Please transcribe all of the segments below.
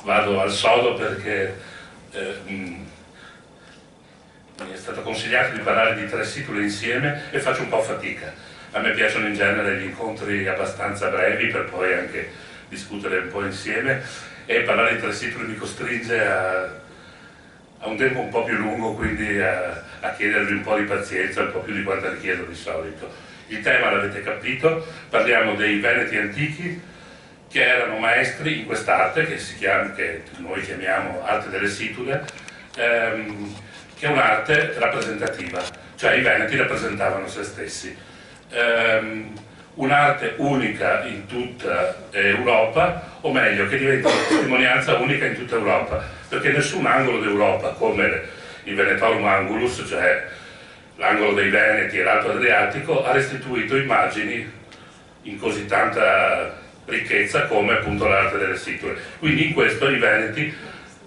vado al sodo perché mi è stato consigliato di parlare di 3 situle insieme e faccio un po' fatica. A me piacciono in genere gli incontri abbastanza brevi per poi anche discutere un po' insieme, e parlare di 3 situle mi costringe a un tempo un po' più lungo, quindi a chiedervi un po' di pazienza, un po' più di quanto richiedo di solito. Il tema l'avete capito, parliamo dei Veneti antichi che erano maestri in quest'arte che noi chiamiamo arte delle situle, che è un'arte rappresentativa, cioè i Veneti rappresentavano se stessi. Un'arte unica in tutta Europa, o meglio, che diventa una testimonianza unica in tutta Europa, perché nessun angolo d'Europa, come il Venetorum Angulus, cioè l'angolo dei Veneti e l'Alto Adriatico, ha restituito immagini in così tanta ricchezza come appunto l'arte delle situle. Quindi in questo i Veneti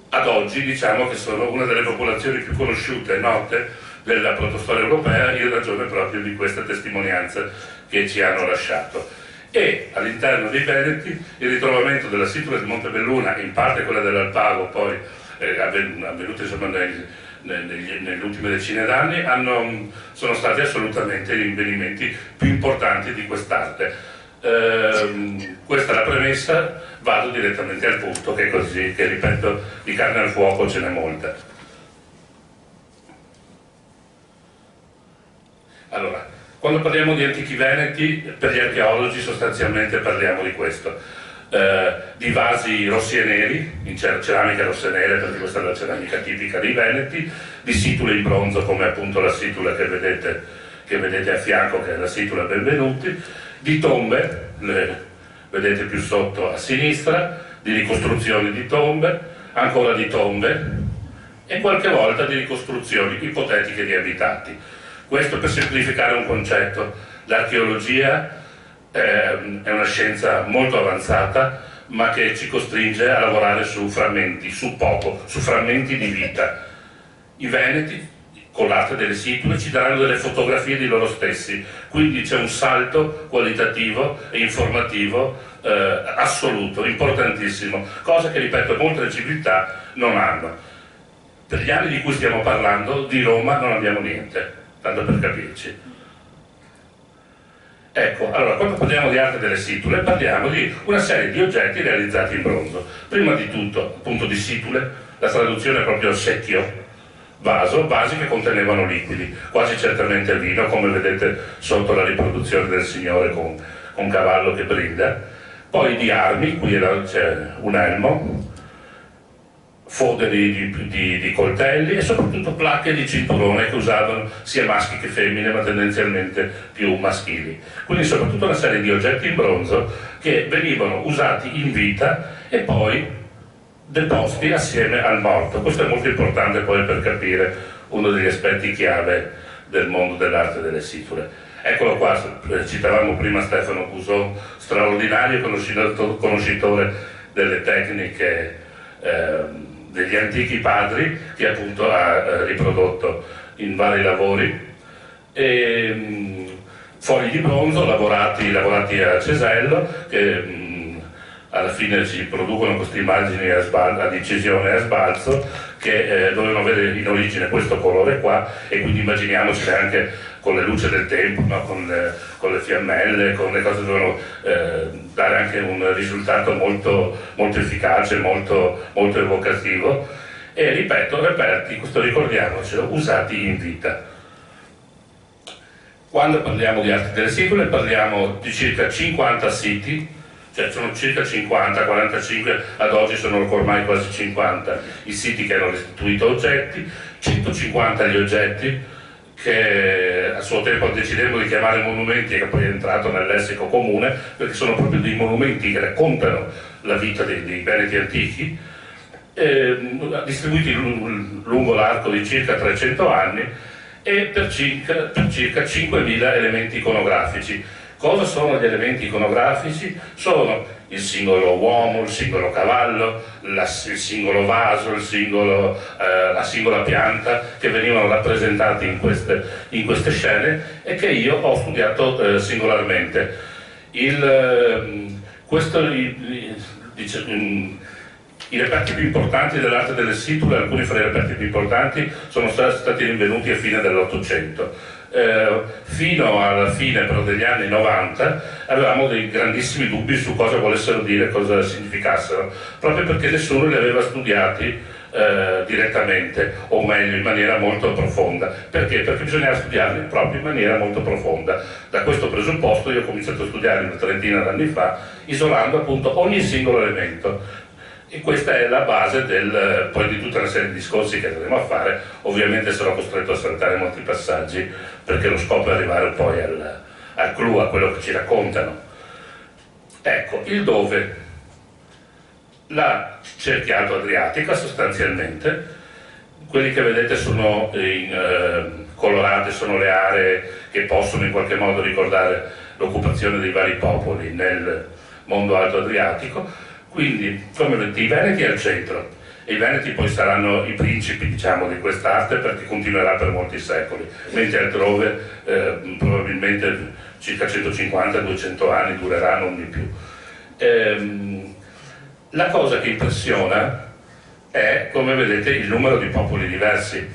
ad oggi diciamo che sono una delle popolazioni più conosciute e note della protostoria europea, in ragione proprio di queste testimonianze che ci hanno lasciato. E all'interno dei Veneti il ritrovamento della situla di Montebelluna, in parte quella dell'Alpago, poi avvenute insomma nelle ultime decine d'anni, sono stati assolutamente gli avvenimenti più importanti di quest'arte. Questa è la premessa, vado direttamente al punto, che è così, che ripeto, di carne al fuoco ce n'è molta. Allora, quando parliamo di antichi veneti, per gli archeologi sostanzialmente parliamo di questo, di vasi rossi e neri, in ceramica rossa e nera, perché questa è la ceramica tipica dei veneti, di situle in bronzo come appunto la situla che vedete a fianco, che è la situla Benvenuti, di tombe, le vedete più sotto a sinistra, di ricostruzioni di tombe, ancora di tombe e qualche volta di ricostruzioni ipotetiche di abitati. Questo per semplificare un concetto. L'archeologia è una scienza molto avanzata, ma che ci costringe a lavorare su frammenti, su poco, su frammenti di vita. I Veneti, con l'arte delle situle, ci daranno delle fotografie di loro stessi, quindi c'è un salto qualitativo e informativo assoluto, importantissimo, cosa che, ripeto, molte civiltà non hanno. Per gli anni di cui stiamo parlando, di Roma non abbiamo niente, tanto per capirci. Ecco, allora, quando parliamo di arte delle situle, parliamo di una serie di oggetti realizzati in bronzo. Prima di tutto, appunto, di situle, la traduzione è proprio secchio, vasi che contenevano liquidi, quasi certamente vino, come vedete sotto la riproduzione del signore con cavallo che brinda. Poi di armi, qui c'è un elmo, foderi di coltelli e soprattutto placche di cinturone che usavano sia maschi che femmine, ma tendenzialmente più maschili. Quindi soprattutto una serie di oggetti in bronzo che venivano usati in vita e poi deposti assieme al morto. Questo è molto importante poi per capire uno degli aspetti chiave del mondo dell'arte delle situle. Eccolo qua, citavamo prima Stefano Cusò, straordinario conoscitore delle tecniche degli antichi padri, che appunto ha riprodotto in vari lavori. Fogli di bronzo lavorati a cesello, che alla fine ci producono queste immagini ad incisione e a sbalzo, che dovevano avere in origine questo colore qua, e quindi immaginiamocene anche con le luci del tempo, no? con le fiammelle, con le cose, dovevano dare anche un risultato molto, molto efficace, molto, molto evocativo. E ripeto, reperti, questo ricordiamocelo, usati in vita. Quando parliamo di arte delle situle parliamo di circa 50 siti, cioè sono circa 50, 45, ad oggi sono ormai quasi 50 i siti che hanno restituito oggetti, 150 gli oggetti che a suo tempo decidemmo di chiamare monumenti e che poi è entrato nel lessico comune, perché sono proprio dei monumenti che raccontano la vita dei Veneti antichi, distribuiti lungo l'arco di circa 300 anni e per circa 5.000 elementi iconografici. Cosa sono gli elementi iconografici? Sono il singolo uomo, il singolo cavallo, il singolo vaso, la singola pianta che venivano rappresentati in queste scene e che io ho studiato singolarmente. I reperti più importanti dell'arte delle situle, alcuni fra i reperti più importanti, sono stati rinvenuti a fine dell'Ottocento. Fino alla fine però degli anni 90 avevamo dei grandissimi dubbi su cosa volessero dire, cosa significassero, proprio perché nessuno li aveva studiati direttamente, o meglio in maniera molto profonda. Perché? Perché bisognava studiarli proprio in maniera molto profonda. Da questo presupposto io ho cominciato a studiarli una trentina d'anni fa, isolando appunto ogni singolo elemento. E questa è la base poi di tutta una serie di discorsi che andremo a fare. Ovviamente sarò costretto a saltare molti passaggi, perché lo scopo è arrivare poi al clou, a quello che ci raccontano. Ecco, il dove. La cerchiato adriatica sostanzialmente, quelli che vedete sono colorate, sono le aree che possono in qualche modo ricordare l'occupazione dei vari popoli nel mondo alto adriatico. Quindi, come vedete, i Veneti al centro, e i Veneti poi saranno i principi, diciamo, di quest'arte, perché continuerà per molti secoli, mentre altrove probabilmente circa 150-200 anni durerà, non di più. La cosa che impressiona è, come vedete, il numero di popoli diversi.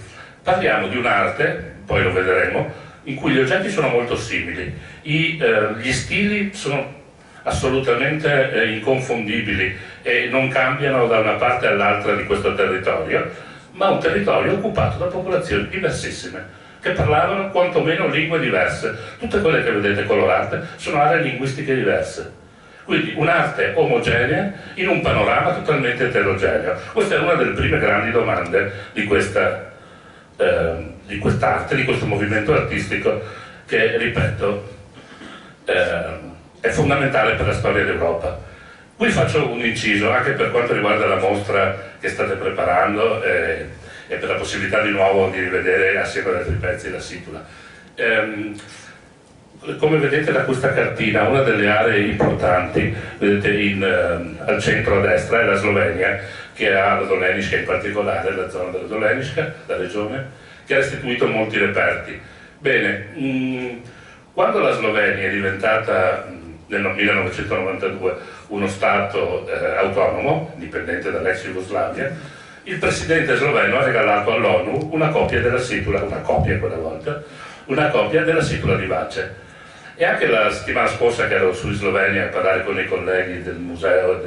Parliamo di un'arte, poi lo vedremo, in cui gli oggetti sono molto simili, gli stili sono assolutamente inconfondibili e non cambiano da una parte all'altra di questo territorio, ma un territorio occupato da popolazioni diversissime, che parlavano quantomeno lingue diverse. Tutte quelle che vedete colorate sono aree linguistiche diverse. Quindi un'arte omogenea in un panorama totalmente eterogeneo. Questa è una delle prime grandi domande di quest'arte, di questo movimento artistico che, ripeto, è fondamentale per la storia d'Europa. Qui faccio un inciso anche per quanto riguarda la mostra che state preparando e per la possibilità di nuovo di rivedere assieme ad altri pezzi la situla. Come vedete da questa cartina, una delle aree importanti, vedete al centro a destra, è la Slovenia, che ha la Dolenisca in particolare, la zona della Dolenisca, la regione, che ha restituito molti reperti. Bene, quando la Slovenia è diventata nel 1992 uno Stato autonomo, dipendente dall'ex Jugoslavia, il presidente sloveno ha regalato all'ONU una copia della situla, una copia quella volta, una copia della situla di Vace. E anche la settimana scorsa che ero su in Slovenia a parlare con i colleghi del museo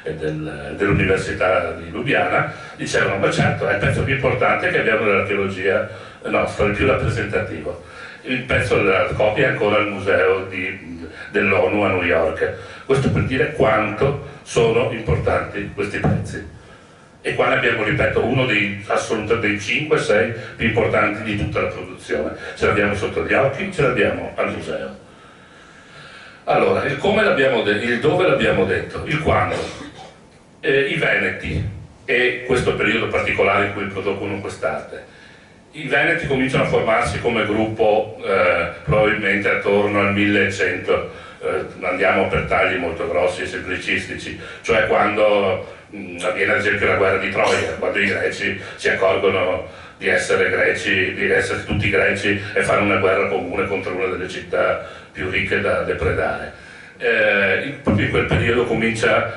e dell'Università di Lubiana, dicevano, ma certo, è il pezzo più importante che abbiamo dell'archeologia nostra, il più rappresentativo. Il pezzo della copia è ancora al museo dell'ONU a New York. Questo per dire quanto sono importanti questi pezzi. E qua ne abbiamo, ripeto, uno dei 5-6 più importanti di tutta la produzione. Ce l'abbiamo sotto gli occhi, ce l'abbiamo al museo. Allora, il come l'abbiamo detto, il dove l'abbiamo detto, il quando. I Veneti, e questo periodo particolare in cui producono quest'arte. I Veneti cominciano a formarsi come gruppo probabilmente attorno al 1100, andiamo per tagli molto grossi e semplicistici, cioè quando avviene ad esempio la guerra di Troia, quando i greci si accorgono di essere greci, di essere tutti greci e fare una guerra comune contro una delle città più ricche da depredare. Proprio in quel periodo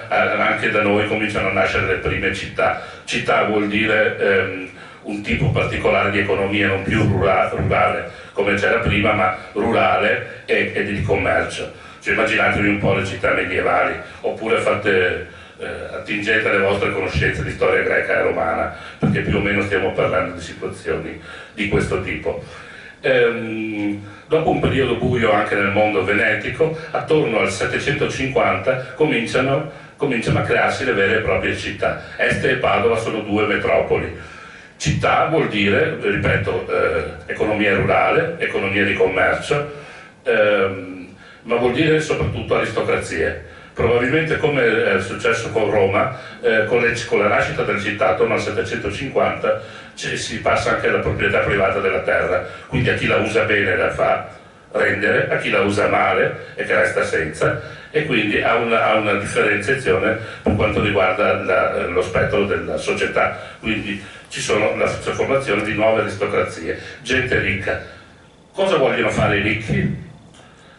anche da noi cominciano a nascere le prime città. Città vuol dire un tipo particolare di economia, non più rurale come c'era prima, ma rurale e di commercio. Cioè, immaginatevi un po' le città medievali, oppure attingete alle vostre conoscenze di storia greca e romana, perché più o meno stiamo parlando di situazioni di questo tipo. Dopo un periodo buio anche nel mondo venetico, attorno al 750 cominciano a crearsi le vere e proprie città. Este e Padova sono due metropoli. Città vuol dire, ripeto, economia rurale, economia di commercio, ma vuol dire soprattutto aristocrazie. Probabilmente, come è successo con Roma, con la nascita delle città attorno al 750 si passa anche alla proprietà privata della terra, quindi a chi la usa bene la fa rendere, a chi la usa male e che resta senza, e quindi ha una differenziazione per quanto riguarda lo spettro della società. Quindi ci sono la formazione di nuove aristocrazie, gente ricca. Cosa vogliono fare i ricchi?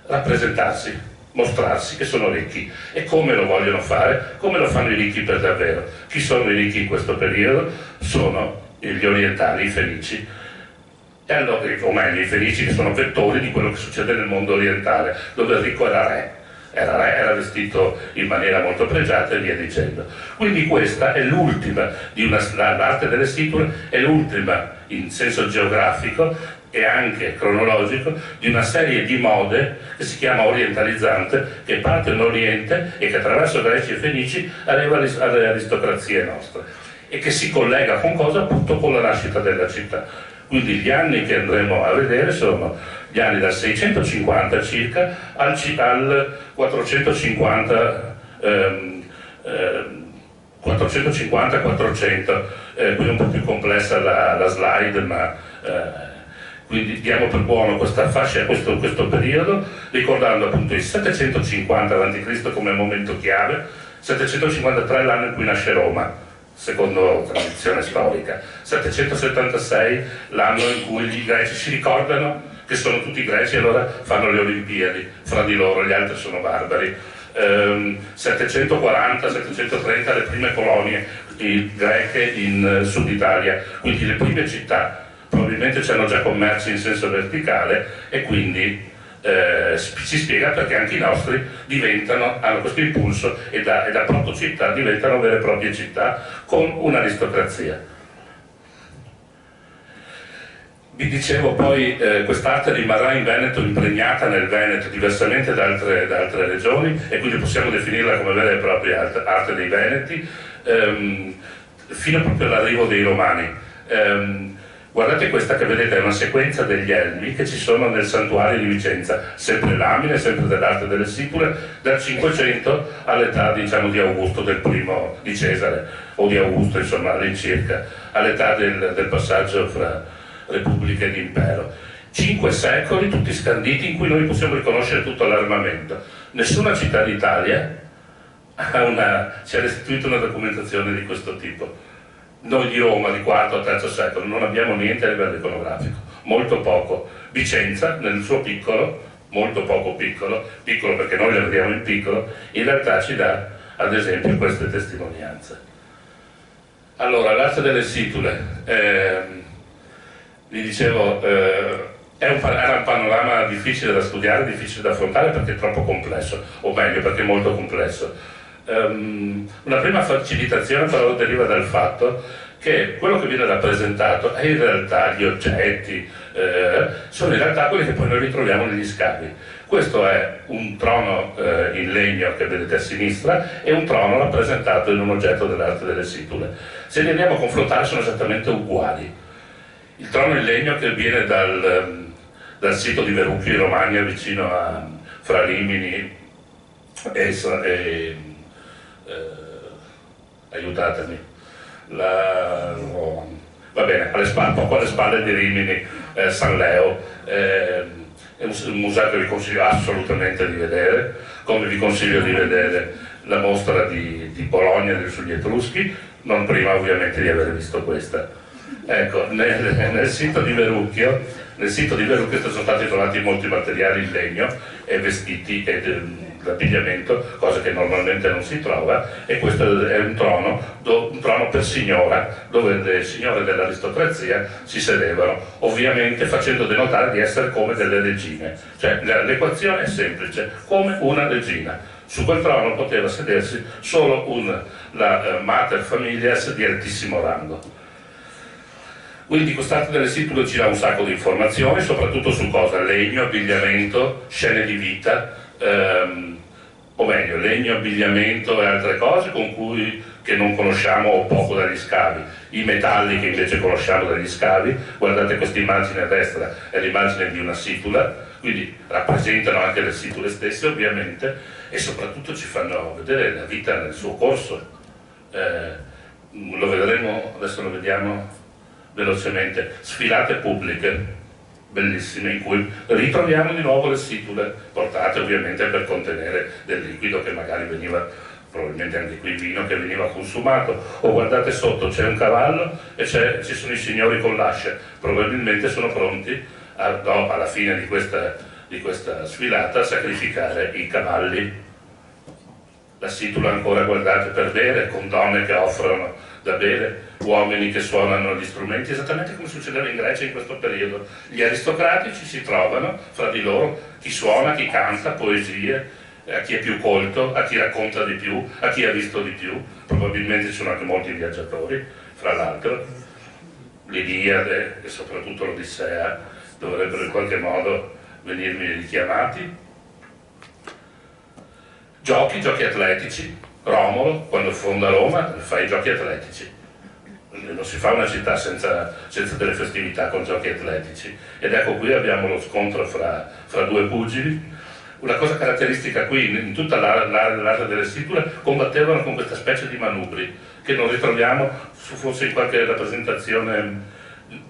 Rappresentarsi. mostrarsi che sono ricchi. E come lo vogliono fare? Come lo fanno i ricchi per davvero? Chi sono i ricchi in questo periodo? Sono gli orientali, i fenici, e allora, o meglio i fenici, che sono vettori di quello che succede nel mondo orientale, dove il ricco era re, era vestito in maniera molto pregiata e via dicendo. Quindi questa è l'ultima l'arte delle situle è l'ultima in senso geografico e anche cronologico di una serie di mode che si chiama orientalizzante, che parte in Oriente e che attraverso Greci e Fenici arriva alle aristocrazie nostre e che si collega con cosa? Appunto con la nascita della città. Quindi gli anni che andremo a vedere sono gli anni dal 650 circa al 450-400, qui è un po' più complessa la slide, ma quindi diamo per buono questa fascia, questo periodo, ricordando appunto il 750 a.C. come momento chiave, 753 è l'anno in cui nasce Roma, secondo tradizione storica, 776 l'anno in cui i greci si ricordano che sono tutti greci e allora fanno le Olimpiadi fra di loro, gli altri sono barbari. 740-730 le prime colonie greche in Sud Italia, quindi le prime città probabilmente c'erano già commerci in senso verticale e quindi si spiega perché anche i nostri hanno questo impulso e da proto-città diventano vere e proprie città con un'aristocrazia. Vi dicevo poi, quest'arte rimarrà in Veneto, impregnata nel Veneto, diversamente da altre regioni, e quindi possiamo definirla come vera e propria arte dei Veneti, fino proprio all'arrivo dei Romani. Guardate questa che vedete, è una sequenza degli elmi che ci sono nel santuario di Vicenza, sempre lamine, sempre dell'arte delle situle, dal 500 all'età, diciamo, di Augusto, del primo di Cesare, o di Augusto, insomma, all'incirca, all'età del passaggio fra Repubblica ed Impero. 5 secoli, tutti scanditi, in cui noi possiamo riconoscere tutto l'armamento. Nessuna città d'Italia ci ha restituito una documentazione di questo tipo. Noi di Roma, di IV, III secolo, non abbiamo niente a livello iconografico, molto poco. Vicenza, nel suo piccolo, molto poco piccolo perché noi la vediamo in piccolo, in realtà ci dà, ad esempio, queste testimonianze. Allora, l'arte delle situle, vi dicevo, era un panorama difficile da studiare, difficile da affrontare perché è troppo complesso, o meglio, perché è molto complesso. Una prima facilitazione però deriva dal fatto che quello che viene rappresentato è in realtà gli oggetti, sono in realtà quelli che poi noi ritroviamo negli scavi. Questo è un trono in legno che vedete a sinistra e un trono rappresentato in un oggetto dell'arte delle situle. Se li andiamo a confrontare sono esattamente uguali. Il trono in legno che viene dal sito di Verrucchio in Romagna, vicino a fra Rimini e aiutatemi, va bene, poco alle spalle di Rimini, San Leo, è un museo che vi consiglio assolutamente di vedere, come vi consiglio di vedere la mostra di Bologna sugli Etruschi, non prima ovviamente di aver visto questa. Ecco, nel sito di Verrucchio sono stati trovati molti materiali in legno e vestiti e l'abbigliamento, cosa che normalmente non si trova, e questo è un trono per signora, dove le signore dell'aristocrazia si sedevano, ovviamente facendo denotare di essere come delle regine. Cioè l'equazione è semplice, come una regina. Su quel trono poteva sedersi solo la mater familias di altissimo rango. Quindi quest'arte delle situle ci dà un sacco di informazioni, soprattutto su cosa? Legno, abbigliamento, scene di vita, o meglio, legno, abbigliamento e altre cose che non conosciamo o poco dagli scavi. I metalli che invece conosciamo dagli scavi, guardate questa immagine a destra, è l'immagine di una situla, quindi rappresentano anche le situle stesse ovviamente, e soprattutto ci fanno vedere la vita nel suo corso. Lo vedremo, adesso lo vediamo velocemente, sfilate pubbliche bellissime in cui ritroviamo di nuovo le situle, portate ovviamente per contenere del liquido che magari veniva, probabilmente anche qui vino, che veniva consumato. O guardate sotto, c'è un cavallo e ci sono i signori con l'ascia, probabilmente sono pronti alla fine di questa di questa sfilata, sacrificare i cavalli. La situla ancora, guardate, per bere, con donne che offrono da bere, uomini che suonano gli strumenti, esattamente come succedeva in Grecia in questo periodo. Gli aristocratici si trovano fra di loro, chi suona, chi canta, poesie, a chi è più colto, a chi racconta di più, a chi ha visto di più. Probabilmente ci sono anche molti viaggiatori, fra l'altro. L'Iliade e soprattutto l'Odissea dovrebbero in qualche modo venirmi richiamati. Giochi atletici. Romolo, quando fonda Roma, fa i giochi atletici. Non si fa una città senza delle festività con giochi atletici. Ed ecco, qui abbiamo lo scontro fra due pugili. Una cosa caratteristica qui, in tutta l'arte delle situle, combattevano con questa specie di manubri, che non ritroviamo forse in qualche rappresentazione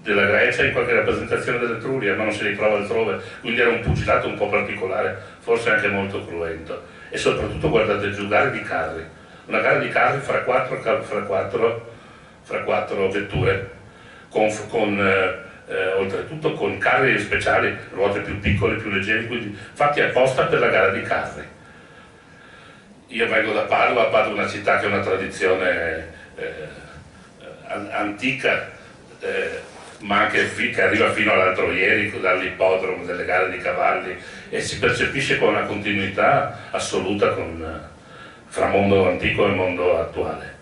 della Grecia, in qualche rappresentazione dell'Etruria, ma non si ritrova altrove. Quindi era un pugilato un po' particolare, forse anche molto cruento. E soprattutto, guardate giù, gare di carri, una gara di carri fra quattro vetture, oltretutto con carri speciali, ruote più piccole, più leggere, quindi fatti apposta per la gara di carri. Io vengo da Padova è una città che ha una tradizione antica, ma anche che arriva fino all'altro ieri, dall'ippodromo, delle gare di cavalli, e si percepisce con una continuità assoluta fra mondo antico e mondo attuale.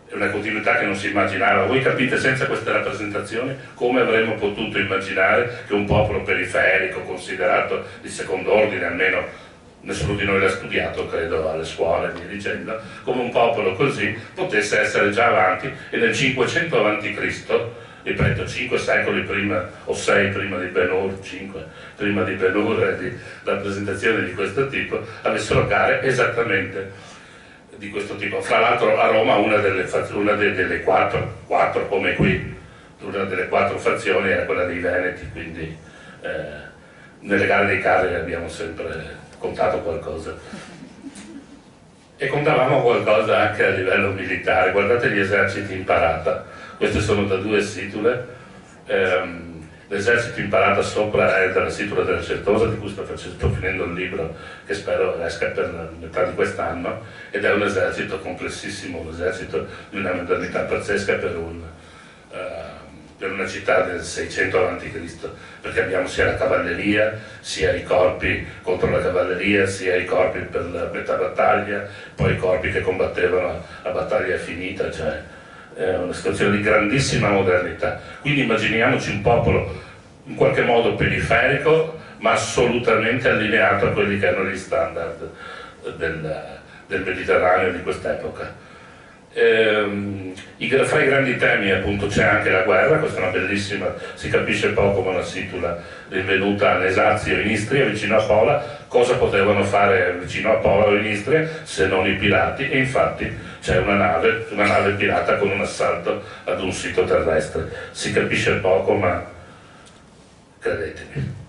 È una continuità che non si immaginava. Voi capite, senza queste rappresentazioni, come avremmo potuto immaginare che un popolo periferico, considerato di secondo ordine, almeno nessuno di noi l'ha studiato, credo, alle scuole e via dicendo, come un popolo così potesse essere già avanti, e nel 500 a.C., ripeto, 5 secoli prima, o 6 prima di Ben-Hur, 5 prima di Ben-Hur e di rappresentazioni di questo tipo, avessero gare esattamente di questo tipo. Fra l'altro a Roma una delle quattro come qui, una delle 4 fazioni era quella dei Veneti, quindi nelle gare dei carri abbiamo sempre contato qualcosa. E contavamo qualcosa anche a livello militare. Guardate gli eserciti in parata. Queste sono da 2 situle. L'esercito in parata sopra è dalla situla della Certosa, di cui sto finendo il libro, che spero esca per la metà di quest'anno, ed è un esercito complessissimo, un esercito di una modernità pazzesca per una città del 600 a.C., perché abbiamo sia la cavalleria, sia i corpi contro la cavalleria, sia i corpi per la metà battaglia, poi i corpi che combattevano a battaglia finita, cioè è una situazione di grandissima modernità. Quindi immaginiamoci un popolo in qualche modo periferico, ma assolutamente allineato a quelli che erano gli standard del Mediterraneo di quest'epoca. Fra i grandi temi appunto c'è anche la guerra. Questa è una bellissima, si capisce poco, ma una situla rinvenuta a Nesazio in Istria, vicino a Pola. Cosa potevano fare vicino a Pola o in Istria se non i pirati? E infatti c'è una nave pirata con un assalto ad un sito terrestre. Si capisce poco, ma credetemi.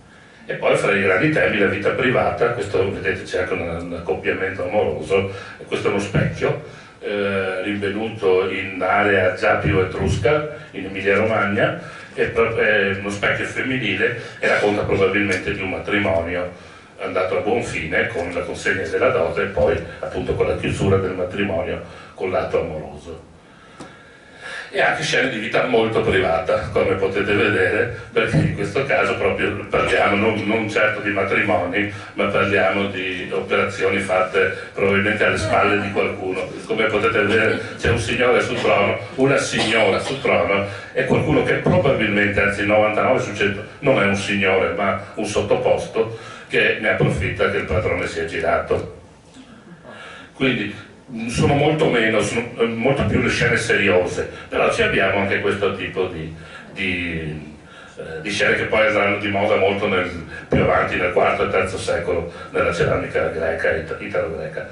E poi fra i grandi temi la vita privata. Questo, vedete, c'è anche un accoppiamento amoroso, e questo è uno specchio rinvenuto in area già più etrusca, in Emilia Romagna, è uno specchio femminile e racconta probabilmente di un matrimonio andato a buon fine con la consegna della dote e poi appunto con la chiusura del matrimonio con l'atto amoroso. E anche scene di vita molto privata, come potete vedere, perché in questo caso proprio parliamo non certo di matrimoni, ma parliamo di operazioni fatte probabilmente alle spalle di qualcuno. Come potete vedere c'è un signore sul trono, una signora sul trono, e qualcuno che probabilmente, anzi 99 su 100, non è un signore ma un sottoposto, che ne approfitta che il padrone sia girato. Quindi sono molto più le scene seriose, però ci abbiamo anche questo tipo di scene che poi andranno di moda molto più avanti, nel IV e III secolo, nella ceramica greca e italo-greca.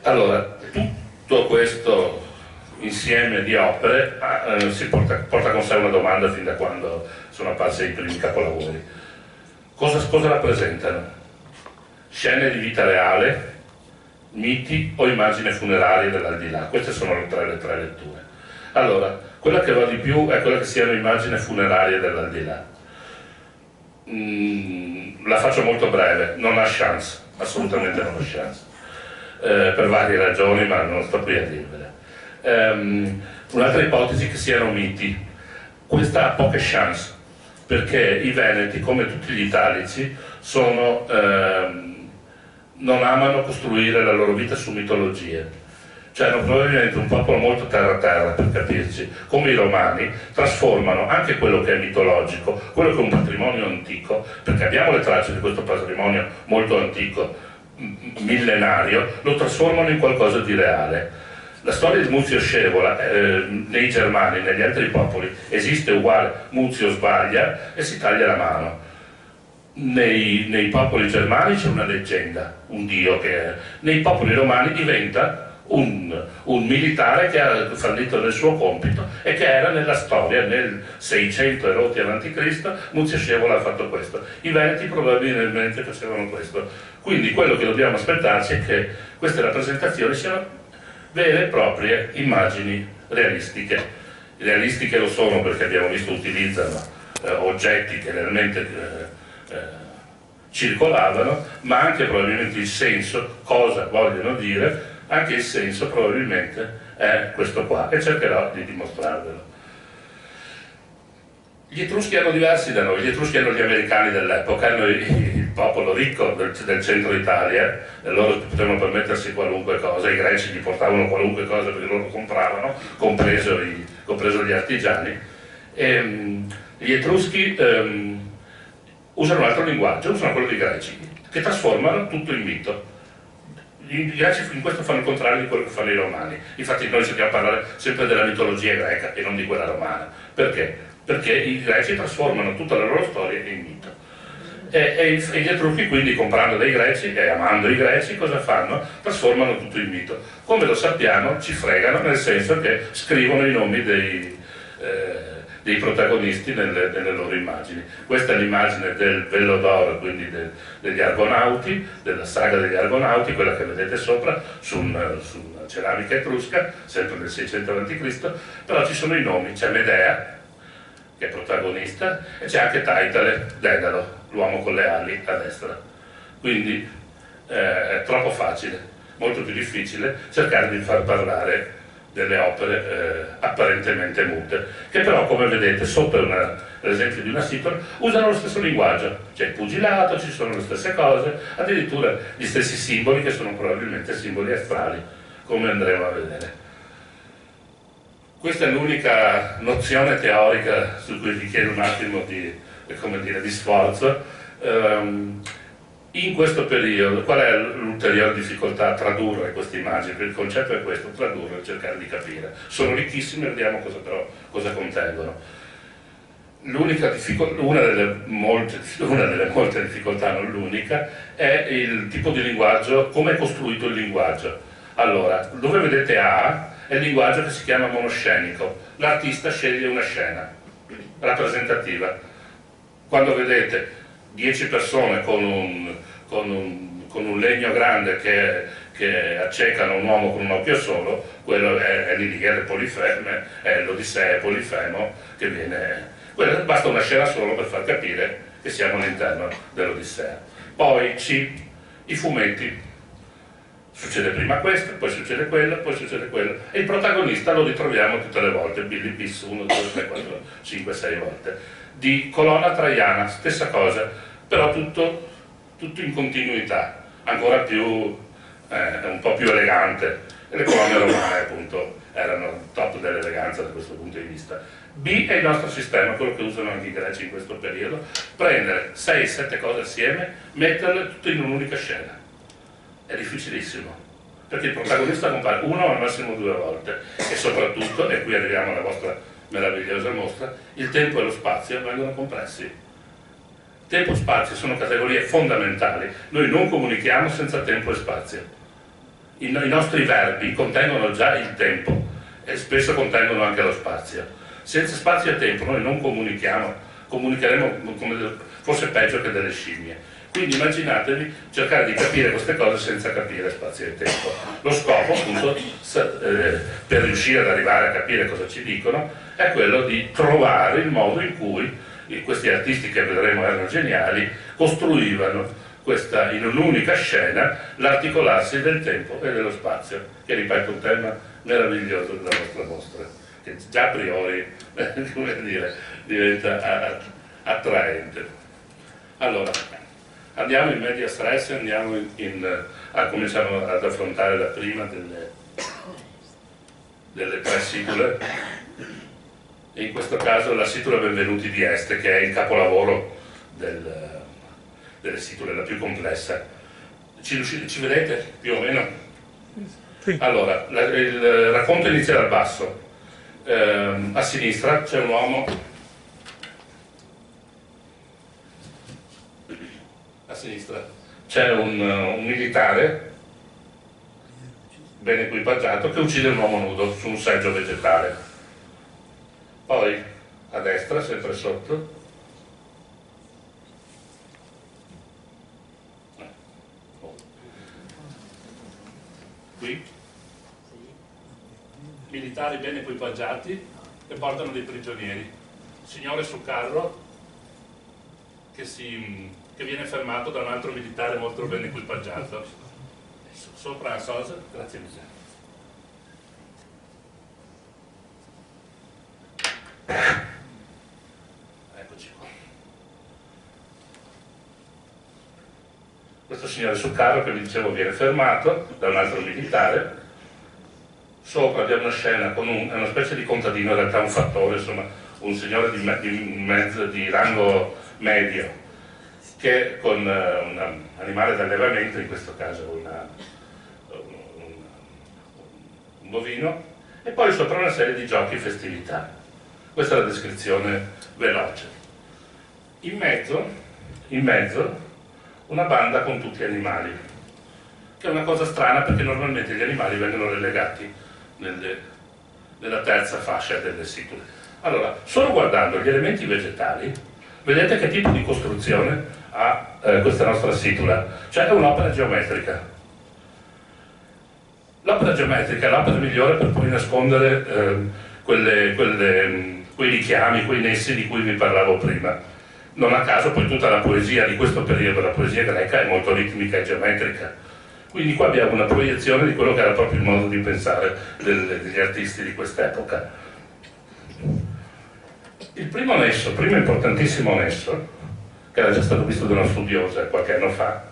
Allora, tutto questo insieme di opere porta con sé una domanda fin da quando sono apparsi i primi capolavori. Cosa rappresentano? Scene di vita reale, miti o immagini funerarie dell'aldilà? Queste sono le tre letture. Allora, quella che va di più è quella che siano immagini funerarie dell'aldilà. La faccio molto breve, non ha chance, assolutamente non ha chance, per varie ragioni, ma non sto qui a dirvele. Un'altra ipotesi è che siano miti. Questa ha poche chance, perché i veneti, come tutti gli italici, non amano costruire la loro vita su mitologie. Cioè erano probabilmente un popolo molto terra-terra, per capirci, come i romani, trasformano anche quello che è mitologico, quello che è un patrimonio antico, perché abbiamo le tracce di questo patrimonio molto antico, millenario, lo trasformano in qualcosa di reale. La storia di Muzio Scevola nei Germani, negli altri popoli, esiste uguale, Muzio sbaglia e si taglia la mano. Nei popoli germani c'è una leggenda, un dio nei popoli romani diventa un militare che ha fallito nel suo compito e che era nella storia, nel 600 e rotti avanti Cristo, Muzio Scevola ha fatto questo. I Veneti probabilmente facevano questo. Quindi quello che dobbiamo aspettarci è che queste rappresentazioni siano vere e proprie immagini realistiche. Realistiche lo sono perché abbiamo visto utilizzano oggetti che realmente circolavano, ma anche probabilmente il senso, cosa vogliono dire, anche il senso probabilmente è questo qua, e cercherò di dimostrarvelo. Gli Etruschi erano diversi da noi, gli Etruschi erano gli americani dell'epoca, erano il popolo ricco del centro Italia, e loro potevano permettersi qualunque cosa, i greci gli portavano qualunque cosa perché loro compravano, compreso gli artigiani. Gli Etruschi usano un altro linguaggio, usano quello dei greci, che trasformano tutto in mito. I greci in questo fanno il contrario di quello che fanno i romani. Infatti noi cerchiamo di parlare sempre della mitologia greca e non di quella romana. Perché? Perché i greci trasformano tutta la loro storia in mito. E gli Etruschi, quindi, comprando dai greci e amando i greci, cosa fanno? Trasformano tutto in mito. Come lo sappiamo, ci fregano, nel senso che scrivono i nomi dei protagonisti nelle loro immagini. Questa è l'immagine del Vello d'Oro, quindi degli Argonauti, della saga degli Argonauti, quella che vedete sopra, su una ceramica etrusca, sempre nel 600 a.C., però ci sono i nomi, c'è Medea, che è protagonista, e c'è anche Taitale, Dedalo, l'uomo con le ali a destra. Quindi è troppo facile, molto più difficile cercare di far parlare delle opere apparentemente mute, che però, come vedete, sotto l'esempio di una Siton, usano lo stesso linguaggio. C'è il pugilato, ci sono le stesse cose, addirittura gli stessi simboli, che sono probabilmente simboli astrali, come andremo a vedere. Questa è l'unica nozione teorica su cui vi chiedo un attimo di sforzo. In questo periodo, qual è l'ulteriore difficoltà a tradurre queste immagini? Perché il concetto è questo, tradurre e cercare di capire. Sono ricchissime, vediamo cosa contengono. Una delle molte difficoltà, non l'unica, è il tipo di linguaggio, come è costruito il linguaggio. Allora, dove vedete A è il linguaggio che si chiama monoscenico. L'artista sceglie una scena rappresentativa. Quando vedete 10 persone con un legno grande che accecano un uomo con un occhio solo, quello è l'Iliade Polifeme, è l'Odissea e Polifemo, che viene... Basta una scena solo per far capire che siamo all'interno dell'Odissea. Poi C, i fumetti. Succede prima questo, poi succede quello, poi succede quello. E il protagonista lo ritroviamo tutte le volte, Billy Biss 1, 2, 3, 4, 5, 6 volte. Di colonna traiana, stessa cosa, però tutto in continuità, ancora più, un po' più elegante. E le colonne romane, appunto, erano top dell'eleganza da questo punto di vista. B è il nostro sistema, quello che usano anche i greci in questo periodo, prendere 6-7 cose assieme, metterle tutte in un'unica scena. È difficilissimo, perché il protagonista compare una o al massimo 2 volte, e soprattutto, e qui arriviamo alla vostra meravigliosa mostra, il tempo e lo spazio vengono compressi. Tempo e spazio sono categorie fondamentali, noi non comunichiamo senza tempo e spazio. I nostri verbi contengono già il tempo e spesso contengono anche lo spazio. Senza spazio e tempo noi non comunichiamo, comunicheremo forse peggio che delle scimmie. Quindi immaginatevi cercare di capire queste cose senza capire spazio e tempo. Lo scopo, appunto, per riuscire ad arrivare a capire cosa ci dicono, è quello di trovare il modo in cui questi artisti che vedremo erano geniali, costruivano questa, in un'unica scena, l'articolarsi del tempo e dello spazio, che ripeto un tema meraviglioso della nostra mostra, che già a priori come dire, diventa attraente. Allora, andiamo in media stress, andiamo cominciamo ad affrontare la prima delle tre situle, e in questo caso la situla Benvenuti di Este, che è il capolavoro delle situle, la più complessa. Ci vedete più o meno? Sì. Allora, il racconto inizia dal basso. A sinistra c'è un uomo, a sinistra c'è un militare ben equipaggiato che uccide un uomo nudo su un seggio vegetale. Poi a destra, sempre sotto, qui, militari ben equipaggiati che portano dei prigionieri. Signore su carro che viene fermato da un altro militare molto ben equipaggiato. Sopra la sosa, grazie mille. Eccoci qua. Questo signore su carro che vi dicevo viene fermato da un altro militare. Sopra abbiamo una scena con una specie di contadino, in realtà un fattore, insomma, un signore di rango medio, che con un animale d'allevamento, in questo caso un bovino, e poi sopra una serie di giochi e festività. Questa è la descrizione veloce. In mezzo una banda con tutti gli animali, che è una cosa strana perché normalmente gli animali vengono relegati nella terza fascia delle situle. Allora, solo guardando gli elementi vegetali, vedete che tipo di costruzione ha questa nostra situla, cioè è un'opera geometrica. L'opera geometrica è l'opera migliore per poi nascondere quei richiami, quei nessi di cui vi parlavo prima. Non a caso poi tutta la poesia di questo periodo, la poesia greca, è molto ritmica e geometrica. Quindi qua abbiamo una proiezione di quello che era proprio il modo di pensare degli artisti di quest'epoca. Il primo importantissimo nesso, che era già stato visto da una studiosa qualche anno fa,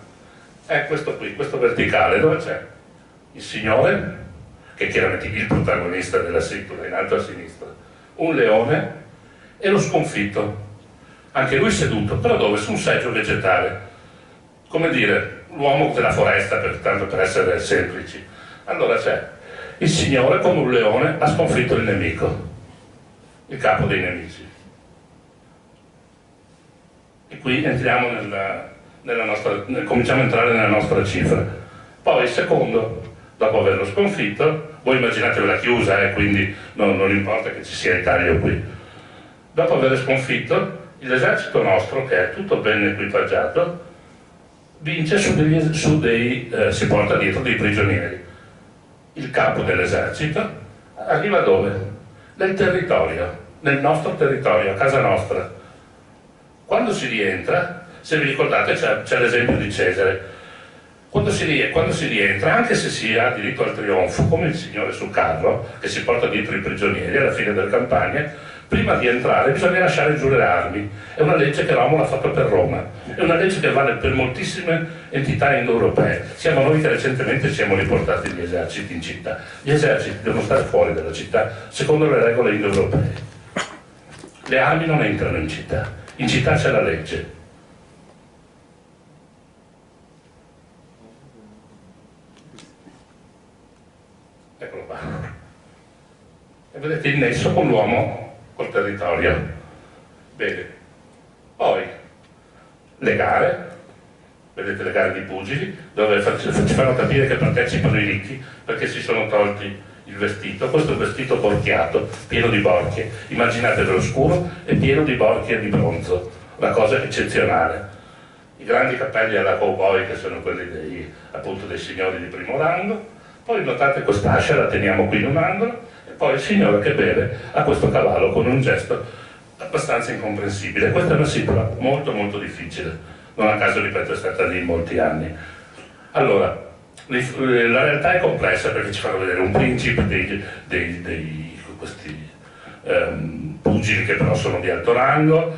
è questo qui, questo verticale, dove c'è il signore, che è chiaramente il protagonista della situla, in alto a sinistra, un leone e lo sconfitto, anche lui seduto, però dove? Su un seggio vegetale, come dire, l'uomo della foresta, tanto per essere semplici. Allora c'è il signore come un leone ha sconfitto il nemico, il capo dei nemici. E qui entriamo cominciamo a entrare nella nostra cifra. Poi il secondo, dopo averlo sconfitto, voi immaginatevi la chiusa, quindi non importa che ci sia il taglio qui. Dopo aver sconfitto, l'esercito nostro, che è tutto ben equipaggiato, vince si porta dietro dei prigionieri. Il capo dell'esercito arriva dove? Nel territorio, nel nostro territorio, a casa nostra. Quando si rientra, se vi ricordate c'è l'esempio di Cesare, quando si rientra, anche se si ha diritto al trionfo, come il signore su carro, che si porta dietro i prigionieri alla fine della campagna, prima di entrare bisogna lasciare giù le armi. È una legge che Romolo ha fatto per Roma, è una legge che vale per moltissime entità indoeuropee. Siamo noi che recentemente ci siamo riportati gli eserciti in città. Gli eserciti devono stare fuori dalla città secondo le regole indoeuropee. Le armi non entrano in città c'è la legge. Eccolo qua. E vedete il nesso con l'uomo, col territorio. Bene. Poi le gare, vedete le gare di pugili, dove ci fanno capire che partecipano i ricchi perché si sono tolti il vestito. Questo è un vestito borchiato, pieno di borchie. Immaginatevelo scuro e pieno di borchie di bronzo, una cosa eccezionale. I grandi cappelli alla cowboy, che sono quelli appunto dei signori di primo rango. Poi notate quest'ascia, la teniamo qui in un angolo, e poi il signore che beve a questo cavallo con un gesto abbastanza incomprensibile. Questa è una situazione molto molto difficile, non a caso ripeto è stata lì molti anni. Allora, la realtà è complessa perché ci fanno vedere un principe questi pugili che però sono di alto rango,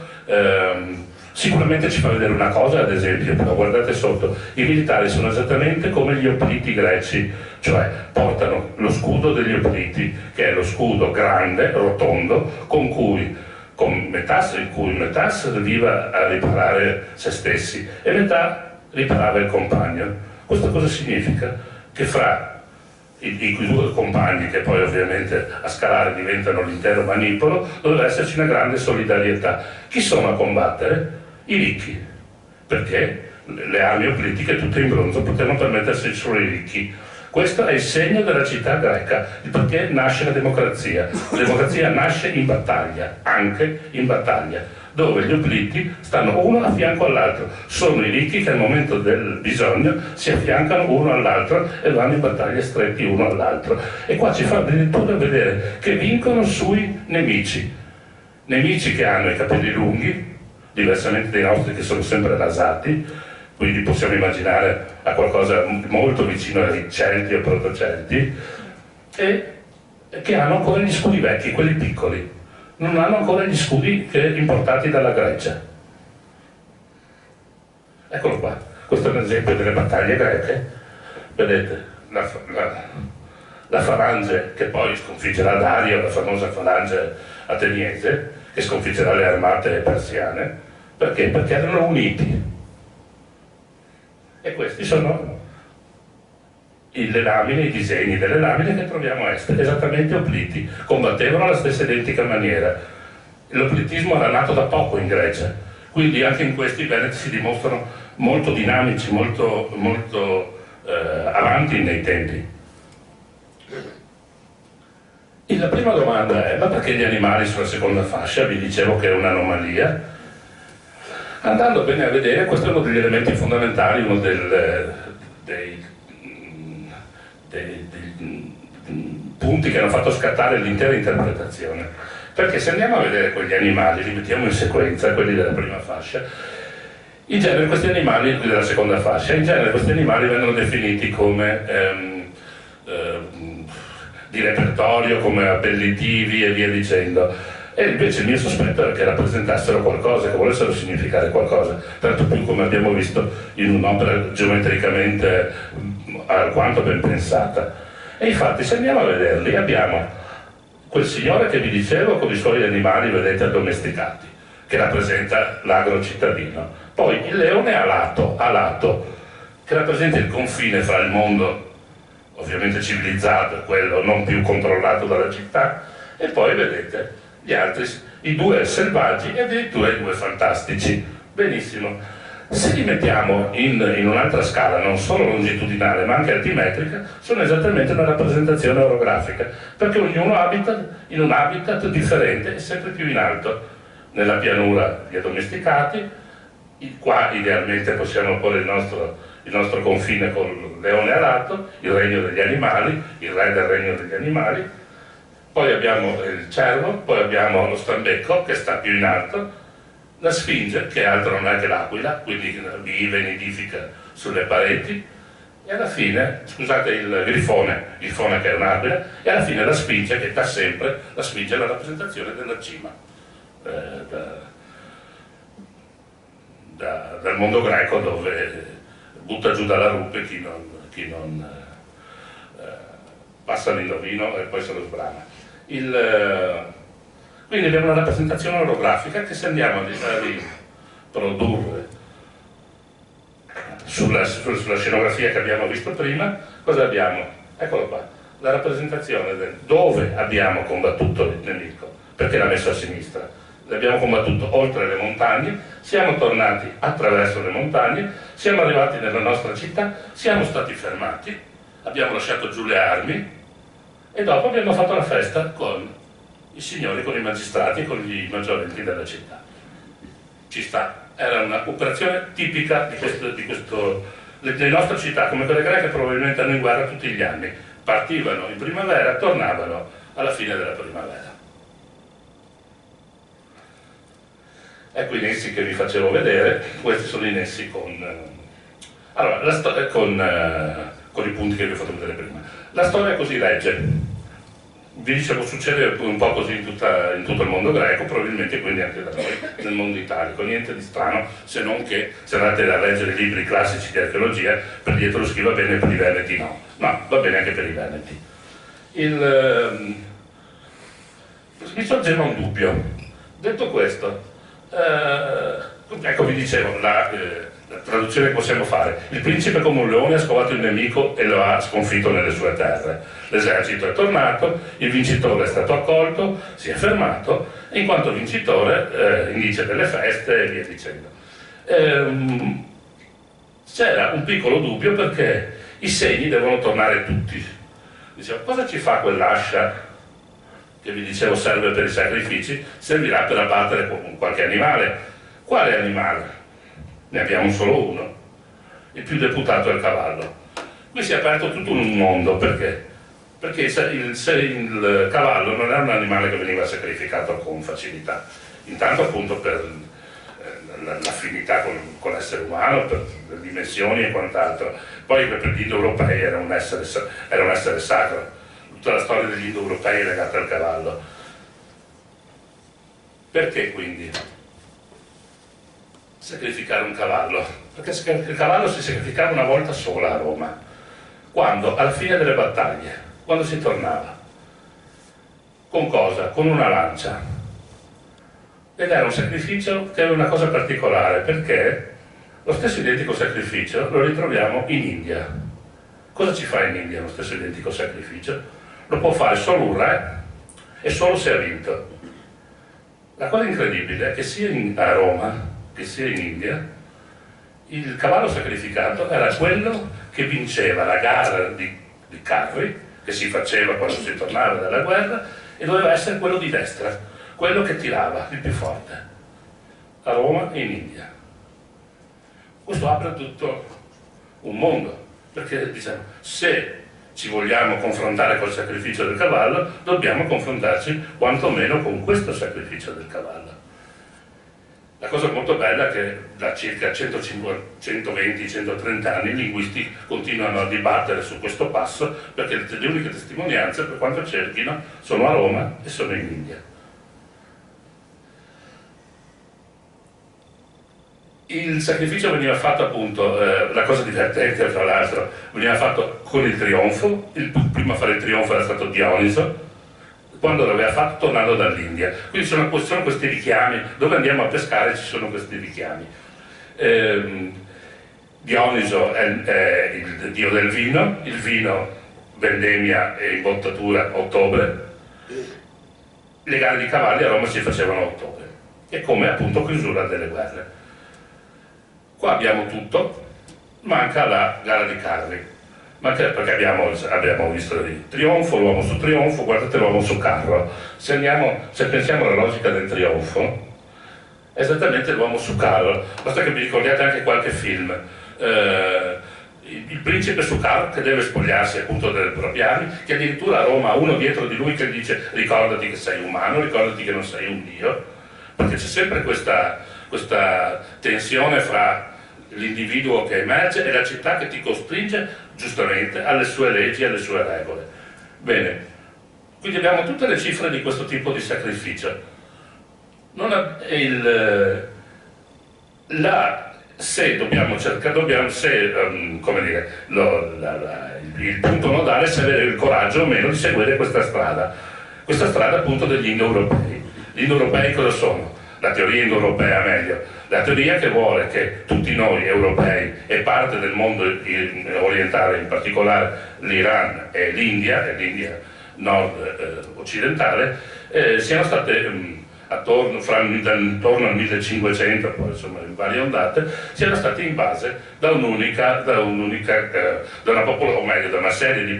sicuramente ci fa vedere una cosa, ad esempio, però guardate sotto, i militari sono esattamente come gli opliti greci, cioè portano lo scudo degli opliti, che è lo scudo grande, rotondo, in cui metà serviva a riparare se stessi e metà riparava il compagno. Questo cosa significa? Che fra i due compagni, che poi ovviamente a scalare diventano l'intero manipolo, doveva esserci una grande solidarietà. Chi sono a combattere? I ricchi, perché le armi oplitiche tutte in bronzo potevano permettersi solo i ricchi. Questo è il segno della città greca, il perché nasce la democrazia. La democrazia nasce in battaglia, anche in battaglia, dove gli opliti stanno uno a fianco all'altro. Sono i ricchi che al momento del bisogno si affiancano uno all'altro e vanno in battaglia stretti uno all'altro. E qua ci fa addirittura vedere che vincono sui nemici. Nemici che hanno i capelli lunghi, diversamente dai nostri che sono sempre rasati, quindi possiamo immaginare a qualcosa molto vicino ai Celti o Protocelti, e che hanno ancora gli scudi vecchi, quelli piccoli, non hanno ancora gli scudi importati dalla Grecia. Eccolo qua, questo è un esempio delle battaglie greche. Vedete, la falange che poi sconfiggerà Dario, la famosa falange ateniese, che sconfiggerà le armate persiane. Perché? Perché erano uniti. E questi sono le lamine, i disegni delle lamine che troviamo a est, esattamente opliti, combattevano alla stessa identica maniera. L'oplitismo era nato da poco in Grecia, quindi anche in questi i Veneti si dimostrano molto dinamici, molto avanti nei tempi. E la prima domanda è: ma perché gli animali sulla seconda fascia? Vi dicevo che è un'anomalia. Andando bene a vedere, questo è uno degli elementi fondamentali, uno dei punti che hanno fatto scattare l'intera interpretazione. Perché se andiamo a vedere quegli animali, li mettiamo in sequenza, quelli della prima fascia, in genere questi animali, della seconda fascia, in genere questi animali vengono definiti come di repertorio, come abbellitivi e via dicendo. E invece il mio sospetto era che rappresentassero qualcosa, che volessero significare qualcosa, tanto più come abbiamo visto in un'opera geometricamente alquanto ben pensata. E infatti se andiamo a vederli abbiamo quel signore che vi dicevo con i suoi animali, vedete, addomesticati, che rappresenta l'agro cittadino. Poi il leone alato, che rappresenta il confine fra il mondo ovviamente civilizzato e quello non più controllato dalla città, e poi vedete gli altri, i due selvaggi e addirittura i due fantastici. Benissimo. Se li mettiamo in un'altra scala, non solo longitudinale ma anche altimetrica, sono esattamente una rappresentazione orografica, perché ognuno abita in un habitat differente e sempre più in alto. Nella pianura gli addomesticati, qua idealmente possiamo porre il nostro confine con il leone alato, il regno degli animali, il re del regno degli animali. Poi abbiamo il cervo, poi abbiamo lo stambecco che sta più in alto, la sfinge che altro non è che l'aquila, quindi vive, nidifica sulle pareti, e alla fine, scusate, il grifone che è un'aquila, e alla fine la sfinge che da sempre, la sfinge è la rappresentazione della cima, dal mondo greco, dove butta giù dalla rupe chi non passa l'indovino e poi se lo sbrana. Quindi abbiamo una rappresentazione orografica che se andiamo a riprodurre sulla scenografia che abbiamo visto prima, cosa abbiamo? Eccolo qua, la rappresentazione del dove abbiamo combattuto il nemico, perché l'ha messo a sinistra. L'abbiamo combattuto oltre le montagne, siamo tornati attraverso le montagne, siamo arrivati nella nostra città, siamo stati fermati, abbiamo lasciato giù le armi, e dopo abbiamo fatto la festa con i signori, con i magistrati, con gli maggiorenti della città. Ci sta, era un'operazione tipica di questo. Le nostre città, come quelle greche, probabilmente hanno in guerra tutti gli anni. Partivano in primavera, tornavano alla fine della primavera. Ecco i nessi che vi facevo vedere, questi sono i nessi allora, con i punti che vi ho fatto vedere prima. La storia così legge. Vi dicevo, succede un po' così in tutto il mondo greco, probabilmente quindi anche da noi, nel mondo italico, niente di strano, se non che se andate a leggere i libri classici di archeologia, per gli etruschi va bene, per i veneti no. No, va bene anche per i veneti. Mi sorgeva un dubbio. Detto questo, ecco vi dicevo, la traduzione che possiamo fare: il principe come un leone ha scovato il nemico e lo ha sconfitto nelle sue terre. L'esercito è tornato, il vincitore è stato accolto, si è fermato, e in quanto vincitore indice delle feste e via dicendo. C'era un piccolo dubbio perché i segni devono tornare tutti. Dicevo, cosa ci fa quell'ascia che vi dicevo serve per i sacrifici? Servirà per abbattere qualche animale. Quale animale? Ne abbiamo solo uno, il più deputato è il cavallo. Qui si è aperto tutto un mondo, perché? Perché il cavallo non era un animale che veniva sacrificato con facilità, intanto appunto per l'affinità con l'essere umano, per le dimensioni e quant'altro, poi per gli indoeuropei era un essere sacro. Tutta la storia degli indoeuropei è legata al cavallo. Perché quindi sacrificare un cavallo? Perché il cavallo si sacrificava una volta sola a Roma, quando alla fine delle battaglie, quando si tornava. Con cosa? Con una lancia. Ed era un sacrificio che aveva una cosa particolare, perché lo stesso identico sacrificio lo ritroviamo in India. Cosa ci fa in India lo stesso identico sacrificio? Lo può fare solo un re e solo se ha vinto. La cosa incredibile è che sia a Roma che sia in India, il cavallo sacrificato era quello che vinceva la gara di carri, che si faceva quando si tornava dalla guerra, e doveva essere quello di destra, quello che tirava, il più forte, a Roma e in India. Questo apre tutto un mondo, perché diciamo, se ci vogliamo confrontare col sacrificio del cavallo, dobbiamo confrontarci quantomeno con questo sacrificio del cavallo. La cosa molto bella è che da circa 120-130 anni i linguisti continuano a dibattere su questo passo, perché le uniche testimonianze, per quanto cerchino, sono a Roma e sono in India. Il sacrificio veniva fatto appunto, la cosa divertente tra l'altro, veniva fatto con il trionfo. Il primo a fare il trionfo era stato Dioniso, quando l'aveva fatto tornando dall'India. Quindi sono questi richiami, dove andiamo a pescare ci sono questi richiami. Dioniso è il dio del vino, il vino vendemmia e imbottatura a ottobre, le gare di cavalli a Roma si facevano a ottobre, e come appunto chiusura delle guerre. Qua abbiamo tutto, manca la gara di carri. Ma perché abbiamo visto il trionfo, l'uomo su trionfo, guardate l'uomo su carro. Se pensiamo alla logica del trionfo, è esattamente l'uomo su carro. Basta che vi ricordiate anche qualche film. Il principe su carro che deve spogliarsi appunto delle proprie armi, che addirittura a Roma ha uno dietro di lui che dice: ricordati che sei umano, ricordati che non sei un dio. Perché c'è sempre questa tensione fra l'individuo che emerge e la città che ti costringe giustamente alle sue leggi e alle sue regole. Bene, quindi abbiamo tutte le cifre di questo tipo di sacrificio. Il punto nodale è se avere il coraggio o meno di seguire questa strada appunto degli indoeuropei. Gli indoeuropei cosa sono? La teoria indoeuropea meglio, la teoria che vuole che tutti noi europei e parte del mondo orientale, in particolare l'Iran e l'India nord-occidentale, siano state intorno al 1500, poi insomma in varie ondate, siano state invase da una serie di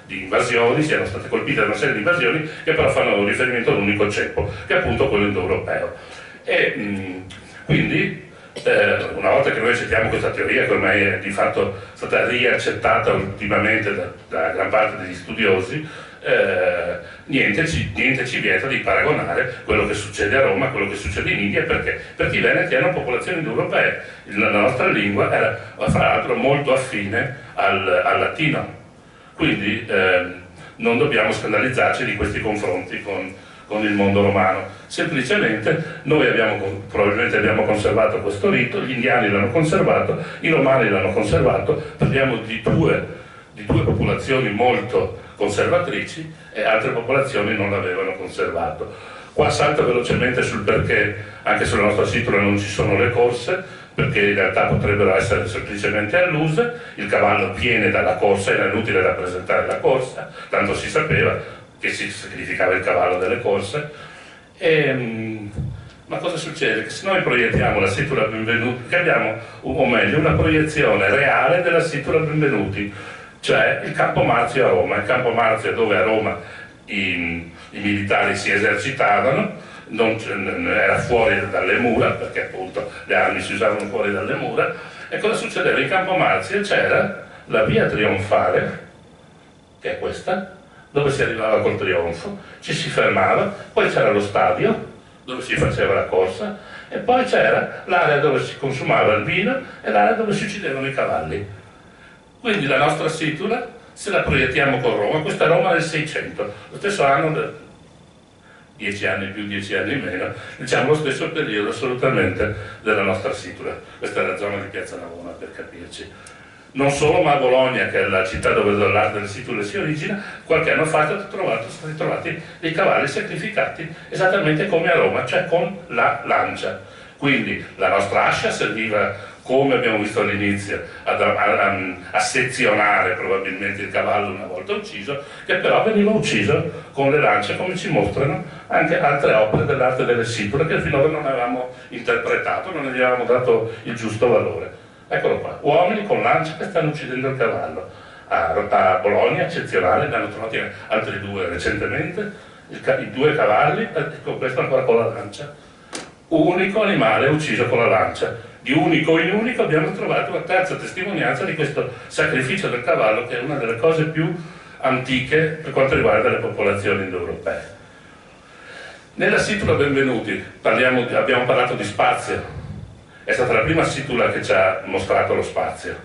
invasioni, siano state colpite da una serie di invasioni che però fanno riferimento ad un unico ceppo, che è appunto quello indoeuropeo. E quindi una volta che noi accettiamo questa teoria, che ormai è di fatto stata riaccettata ultimamente da gran parte degli studiosi, niente ci vieta di paragonare quello che succede a Roma a quello che succede in India, perché i veneti erano popolazioni indoeuropee, la nostra lingua era fra l'altro molto affine al latino, quindi non dobbiamo scandalizzarci di questi confronti con il mondo romano. Semplicemente noi probabilmente abbiamo conservato questo rito, gli indiani l'hanno conservato, i romani l'hanno conservato, parliamo di due popolazioni molto conservatrici e altre popolazioni non l'avevano conservato. Qua salto velocemente sul perché anche sulla nostra situla non ci sono le corse, perché in realtà potrebbero essere semplicemente alluse, il cavallo viene dalla corsa, era inutile rappresentare la corsa, tanto si sapeva che si sacrificava il cavallo delle corse. Ma cosa succede? Che se noi proiettiamo la situla Benvenuti, che abbiamo, o meglio, una proiezione reale della situla Benvenuti, cioè il Campo Marzio a Roma. Il Campo Marzio dove a Roma i militari si esercitavano, era fuori dalle mura, perché appunto le armi si usavano fuori dalle mura, e cosa succedeva? In Campo Marzio c'era la via trionfale, che è questa, dove si arrivava col trionfo, ci si fermava, poi c'era lo stadio, dove si faceva la corsa, e poi c'era l'area dove si consumava il vino e l'area dove si uccidevano i cavalli. Quindi la nostra situla, se la proiettiamo con Roma, questa è Roma del 600, lo stesso anno, 10 anni più, 10 anni meno, diciamo lo stesso periodo assolutamente della nostra situla. Questa è la zona di Piazza Navona, per capirci. Non solo, ma a Bologna, che è la città dove l'arte delle situle si origina, qualche anno fa sono stati trovati dei cavalli sacrificati esattamente come a Roma, cioè con la lancia. Quindi la nostra ascia serviva, come abbiamo visto all'inizio, a sezionare probabilmente il cavallo una volta ucciso, che però veniva ucciso con le lance, come ci mostrano anche altre opere dell'arte delle situle che finora non avevamo interpretato, non gli avevamo dato il giusto valore. Eccolo qua, uomini con lance che stanno uccidendo il cavallo. A Bologna, eccezionale, ne hanno trovati altri due recentemente, i due cavalli, con questo ancora con la lancia. Unico animale ucciso con la lancia. Di unico in unico abbiamo trovato la terza testimonianza di questo sacrificio del cavallo, che è una delle cose più antiche per quanto riguarda le popolazioni indoeuropee. Nella situla Benvenuti abbiamo parlato di spazio. È stata la prima situla che ci ha mostrato lo spazio,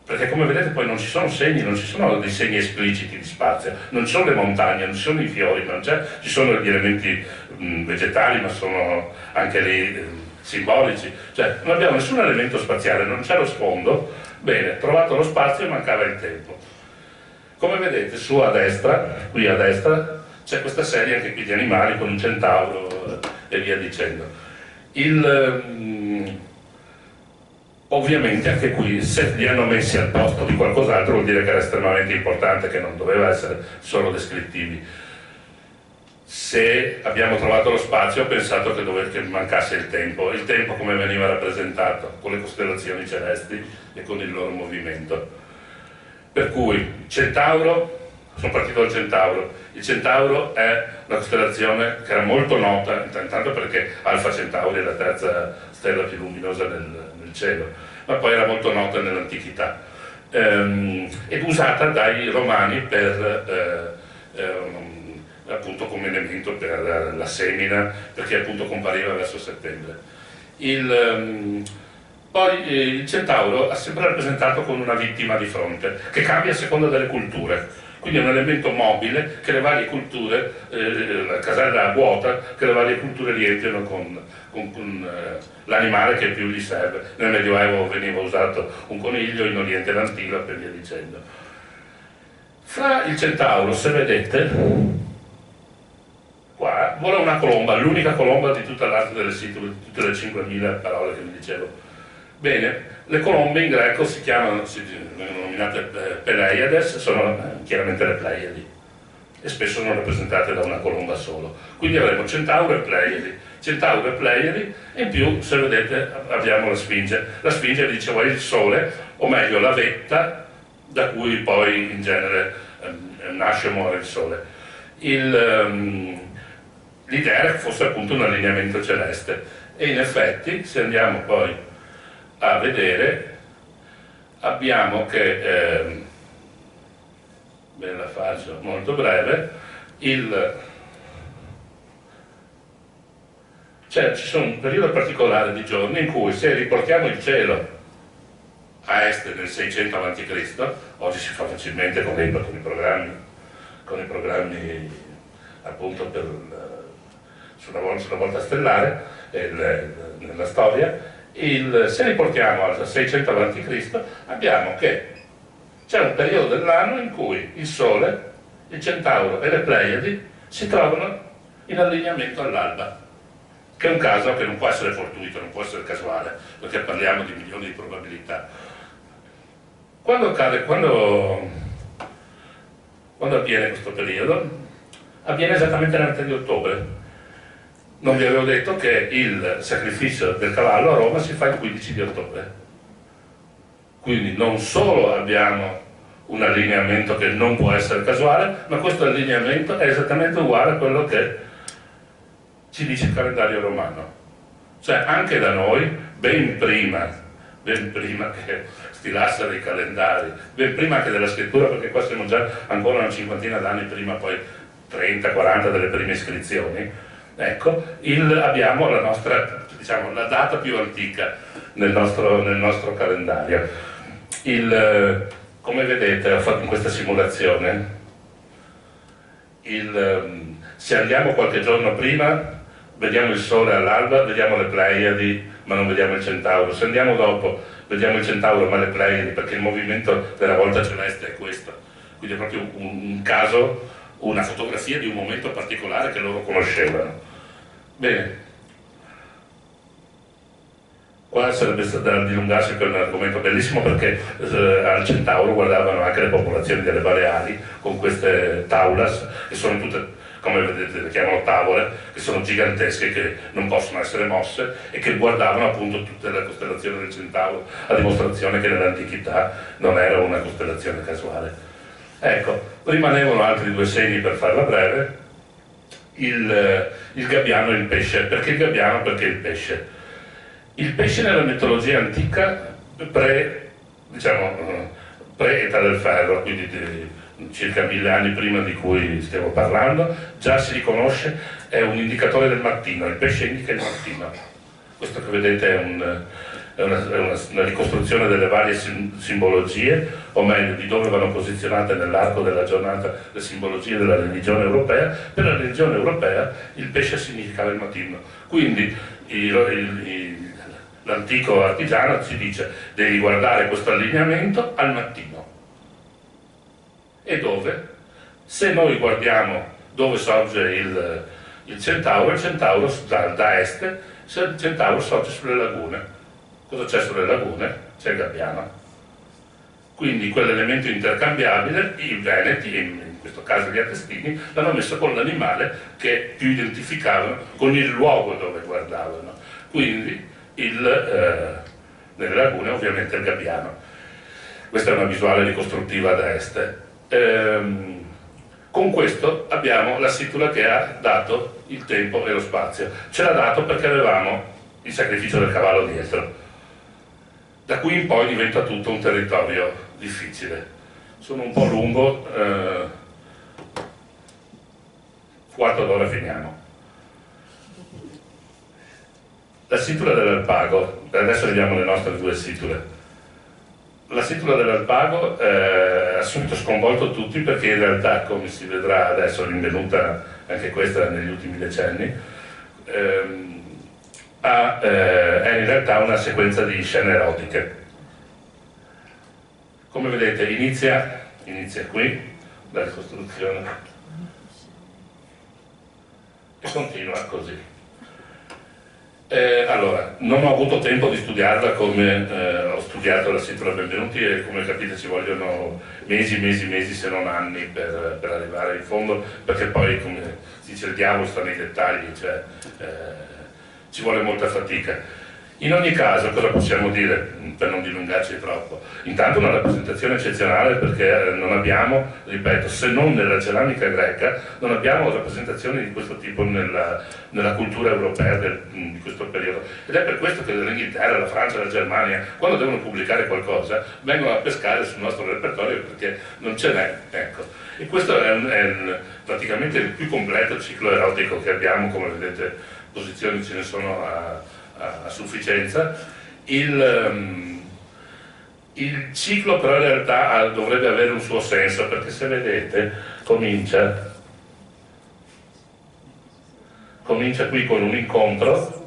perché come vedete poi non ci sono segni, non ci sono dei segni espliciti di spazio, non ci sono le montagne, non ci sono i fiori, ci sono gli elementi vegetali, ma sono anche lì simbolici, cioè non abbiamo nessun elemento spaziale, non c'è lo sfondo. Bene, trovato lo spazio, mancava il tempo. Come vedete su a destra, qui a destra, c'è questa serie anche qui di animali con un centauro e via dicendo. Ovviamente anche qui, se li hanno messi al posto di qualcos'altro, vuol dire che era estremamente importante, che non doveva essere solo descrittivi. Se abbiamo trovato lo spazio, ho pensato che mancasse il tempo come veniva rappresentato, con le costellazioni celesti e con il loro movimento. Per cui Centauro, sono partito dal Centauro. Il Centauro è una costellazione che era molto nota, intanto perché Alfa Centauri è la terza stella più luminosa nel cielo, ma poi era molto nota nell'antichità ed usata dai romani per appunto come elemento per la semina, perché appunto compariva verso settembre. Poi il Centauro è sempre rappresentato con una vittima di fronte, che cambia a seconda delle culture. Quindi è un elemento mobile che le varie culture, la casella vuota, che le varie culture riempiono con l'animale che più gli serve. Nel Medioevo veniva usato un coniglio, in Oriente l'antilope e via dicendo. Fra il Centauro, se vedete, qua vola una colomba, l'unica colomba di tutta l'arte delle situle, di tutte le 5.000 parole che vi dicevo. Bene, le colombe in greco vengono nominate Peleiades, sono chiaramente le Pleiadi e spesso sono rappresentate da una colomba solo. Quindi avremo Centauro e Pleiadi, e in più, se vedete, abbiamo la Sfinge. La Sfinge dicevo è il Sole, o meglio la vetta da cui poi in genere nasce e muore il Sole. L'idea era che fosse appunto un allineamento celeste, e in effetti, se andiamo poi a vedere, abbiamo che ve la faccio molto breve, cioè, ci sono un periodo particolare di giorni in cui se riportiamo il cielo a est nel 600 a.C., oggi si fa facilmente con i programmi appunto sulla volta stellare nella storia, se riportiamo al 600 a.C. abbiamo che c'è un periodo dell'anno in cui il Sole, il Centauro e le Pleiadi si trovano in allineamento all'alba, che è un caso che non può essere fortuito, non può essere casuale, perché parliamo di milioni di probabilità. Quando avviene questo periodo? Avviene esattamente nel 3 di ottobre. Non vi avevo detto che il sacrificio del cavallo a Roma si fa il 15 di ottobre. Quindi non solo abbiamo un allineamento che non può essere casuale, ma questo allineamento è esattamente uguale a quello che ci dice il calendario romano. Cioè anche da noi, ben prima che stilassero i calendari, ben prima anche della scrittura, perché qua siamo già ancora una cinquantina d'anni prima, poi 30-40 delle prime iscrizioni, ecco, abbiamo la nostra, diciamo, la data più antica nel nostro calendario. Come vedete, ho fatto in questa simulazione, se andiamo qualche giorno prima, vediamo il Sole all'alba, vediamo le Pleiadi, ma non vediamo il Centauro. Se andiamo dopo, vediamo il Centauro, ma le Pleiadi, perché il movimento della volta celeste è questo. Quindi è proprio un caso, una fotografia di un momento particolare che loro conoscevano. Bene. Qua sarebbe da dilungarsi per un argomento bellissimo, perché al Centauro guardavano anche le popolazioni delle Baleari con queste taulas, che sono tutte, come vedete, le chiamano tavole, che sono gigantesche, che non possono essere mosse e che guardavano appunto tutte le costellazioni del Centauro, a dimostrazione che nell'antichità non era una costellazione casuale. Ecco, rimanevano altri due segni per farla breve, il gabbiano e il pesce. Perché il gabbiano? Perché il pesce. Il pesce nella mitologia antica, pre-età del ferro, quindi circa 1000 anni prima di cui stiamo parlando, già si riconosce, è un indicatore del mattino, il pesce indica il mattino. Questo che vedete è una ricostruzione delle varie simbologie, o meglio di dove vanno posizionate nell'arco della giornata le simbologie della religione europea. Per la religione europea il pesce significava il mattino, quindi l'antico artigiano ci dice: devi guardare questo allineamento al mattino. E dove? Se noi guardiamo dove sorge il Centauro da est, il Centauro sorge sulle lagune. Cosa c'è sulle lagune? C'è il gabbiano. Quindi quell'elemento intercambiabile, i veneti, in questo caso gli attestini, l'hanno messo con l'animale che più identificavano con il luogo dove guardavano. Quindi nelle lagune ovviamente il gabbiano. Questa è una visuale ricostruttiva da est. Con questo abbiamo la situra che ha dato il tempo e lo spazio. Ce l'ha dato perché avevamo il sacrificio del cavallo dietro. Da qui in poi diventa tutto un territorio difficile. Sono un po' lungo, quarto d'ora finiamo. La situra dell'Alpago, adesso vediamo le nostre due siture. La situra dell'Alpago ha subito sconvolto tutti, perché in realtà, come si vedrà adesso, rinvenuta anche questa negli ultimi decenni, è in realtà una sequenza di scene erotiche. Come vedete inizia qui, la ricostruzione, e continua così. Allora, non ho avuto tempo di studiarla come ho studiato la situra Benvenuti, e come capite ci vogliono mesi se non anni per arrivare in fondo, perché poi, come si dice, il diavolo sta nei dettagli, cioè ci vuole molta fatica. In ogni caso, cosa possiamo dire per non dilungarci troppo? Intanto una rappresentazione eccezionale perché non abbiamo, ripeto, se non nella ceramica greca, non abbiamo rappresentazioni di questo tipo nella cultura europea di questo periodo. Ed è per questo che l'Inghilterra, la Francia, la Germania, quando devono pubblicare qualcosa, vengono a pescare sul nostro repertorio perché non ce n'è. Ecco. E questo è praticamente il più completo ciclo erotico che abbiamo, come vedete, posizioni ce ne sono a sufficienza. Il ciclo però in realtà dovrebbe avere un suo senso, perché se vedete comincia qui con un incontro